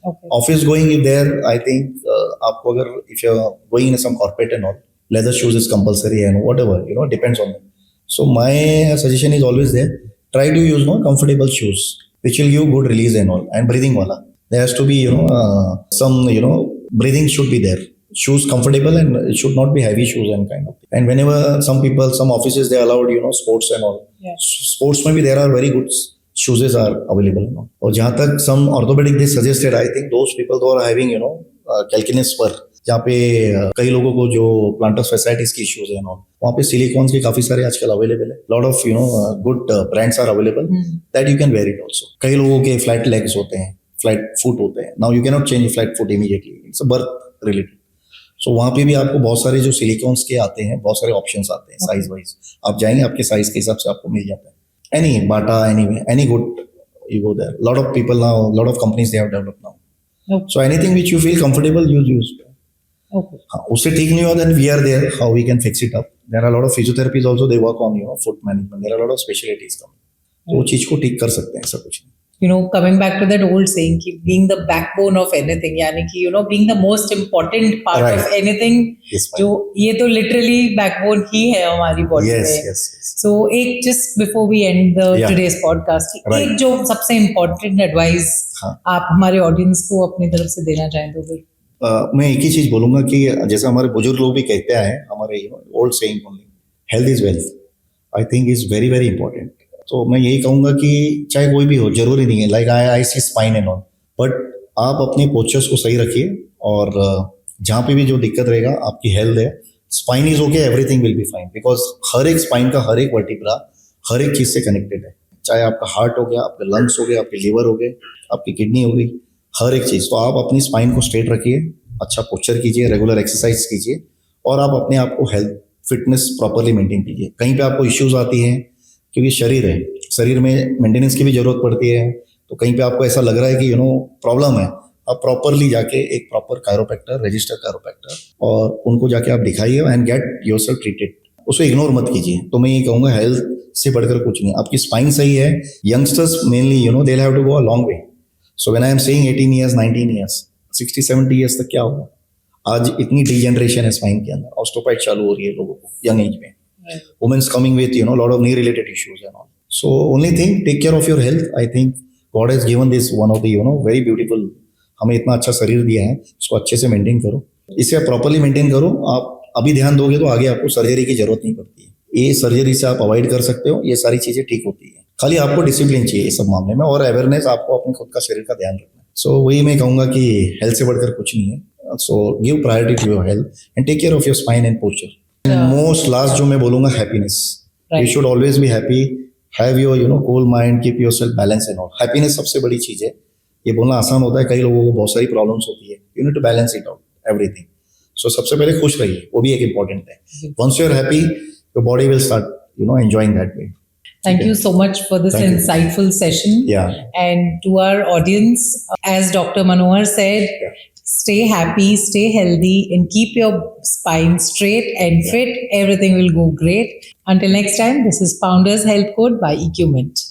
Okay. Office going if there, I think आपको अगर if you are going in some corporate and all, leather shoes is compulsory and whatever, depends on them. So my suggestion is always there, try to use comfortable shoes which will give good release and all, and breathing wala. There has to be some breathing should be there. Shoes comfortable and it should not be heavy shoes and kind of. And whenever some offices they allowed sports and all. Yeah. Sports maybe there are very good shoes are available and all. और जहाँ तक some orthopedic they suggested, I think those people who are having calcaneus spur, जहाँ पे कई लोगों को जो planters fasciitis की इश्यूज है ना, वहाँ पे सिलिकॉन्स के काफी सारे आजकल अवेलेबल है। Lot of good brands are available that you can wear it also. कई लोगों के फ्लैट लेग्स होते हैं, फ्लैट फुट होते हैं, now you can not change flat foot immediately, it's a birth related. So वहाँ पे भी आपको बहुत सारे जो सिलिकॉन्स के आते हैं, बहुत सारे ऑप्शंस आते हैं साइज वाइज, आप जाएंगे आपके साइज के हिसाब से आपको मिल जाता है। Any Bata, any good you go there. Lot of people now, lot of companies they have developed now. Okay. So anything which you feel comfortable, you use. Okay. उससे ठीक नहीं हुआ, then we are there. How we can fix it up? There are a lot of physiotherapies also. They work on foot management. There are a lot of specialties coming. तो वो चीज को ठीक कर सकते हैं, ऐसा कुछ नहीं। Coming back to that old saying, ki being the backbone of anything, यानी कि being the most important part Right. of anything, Yes, जो ये तो literally backbone ही है हमारी body Yes, में। yes, yes. So एक just before we end the Yeah. today's podcast, Right. एक जो सबसे important advice हाँ। आप हमारे audience को अपनी तरफ से देना चाहें तो फिर? मैं एक ही चीज बोलूंगा कि जैसा हमारे बुजुर्ग लोग भी कहते हैं, हमारे old saying only, health is wealth, I think is very very important. तो मैं यही कहूंगा कि चाहे कोई भी हो, जरूरी नहीं है like I see spine and all, but आप अपने पोस्चर्स को सही रखिए, और जहाँ पे भी जो दिक्कत रहेगा, आपकी हेल्थ है, spine is okay, everything will be fine, because हर एक स्पाइन का हर एक वर्टिब्रा हर एक चीज से कनेक्टेड है। चाहे आपका हार्ट हो गया, आपके लंग्स हो गए, आपके लिवर हो गए, आपकी किडनी हो गई, हर एक चीज। तो आप अपनी स्पाइन को स्ट्रेट रखिए, अच्छा पोस्चर कीजिए, रेगुलर एक्सरसाइज कीजिए, और आप अपने आप को हेल्थ फिटनेस प्रॉपरली मेंटेन कीजिए। कहीं पे आपको इश्यूज आती हैं, क्योंकि शरीर है, शरीर में मेंटेनेंस की भी जरूरत पड़ती है, तो कहीं पे आपको ऐसा लग रहा है कि प्रॉब्लम है, आप प्रॉपरली जाके एक प्रॉपर कायरोप्रैक्टर, रजिस्टर्ड कायरोप्रैक्टर, और उनको जाके आप दिखाइए एंड गेट योरसेल्फ ट्रीटेड। उसको इग्नोर मत कीजिए। तो मैं ये कहूँगा, हेल्थ से बढ़कर कुछ नहीं। आपकी स्पाइन सही है, youngsters mainly they have to go a long way. So when I am saying 18 years 19 years 60-70 years तक क्या होगा, आज इतनी डिजेनरेशन है स्पाइन के अंदर, ऑस्टियोपाइट चालू हो रही है लोगों को यंग एज में, women's coming with lot of knee related issues and all. So only thing, take care of your health. I think God has given this one of the very beautiful, हमें इतना अच्छा शरीर दिया है, इसको अच्छे से मेंटेन करो, इसे प्रॉपरली मेंटेन करो। आप अभी ध्यान दोगे तो आगे आपको सर्जरी की जरूरत नहीं पड़ती है, ये सर्जरी से आप अवॉइड कर सकते हो, ये सारी चीजें ठीक होती है। खाली आपको डिसिप्लिन चाहिए इस सब मामले में, और अवेयरनेस, आपको अपने खुद का शरीर का ध्यान रखना है। सो वही मैं कहूंगा कि हेल्थ से बढ़कर कुछ नहीं है। So give priority to your health and take care of your spine and posture. Most last जो मैं बोलूंगा, happiness. You should always be happy, have your cool mind, keep yourself balance and all. Happiness सबसे बड़ी चीज है। ये बोलना आसान होता है, कई लोगों को बहुत सारी प्रॉब्लम्स होती है, you need to balance it out everything. So सबसे पहले खुश रहिए, वो भी एक इंपॉर्टेंट है। Once you are happy, your body will start enjoying that way. Thank you so much for this Thank you. insightful session. Yeah. And to our audience, as Dr. Manohar said, stay happy, stay healthy, and keep your spine straight and fit. Everything will go great. Until next time, this is Founders Health Code by EQMint.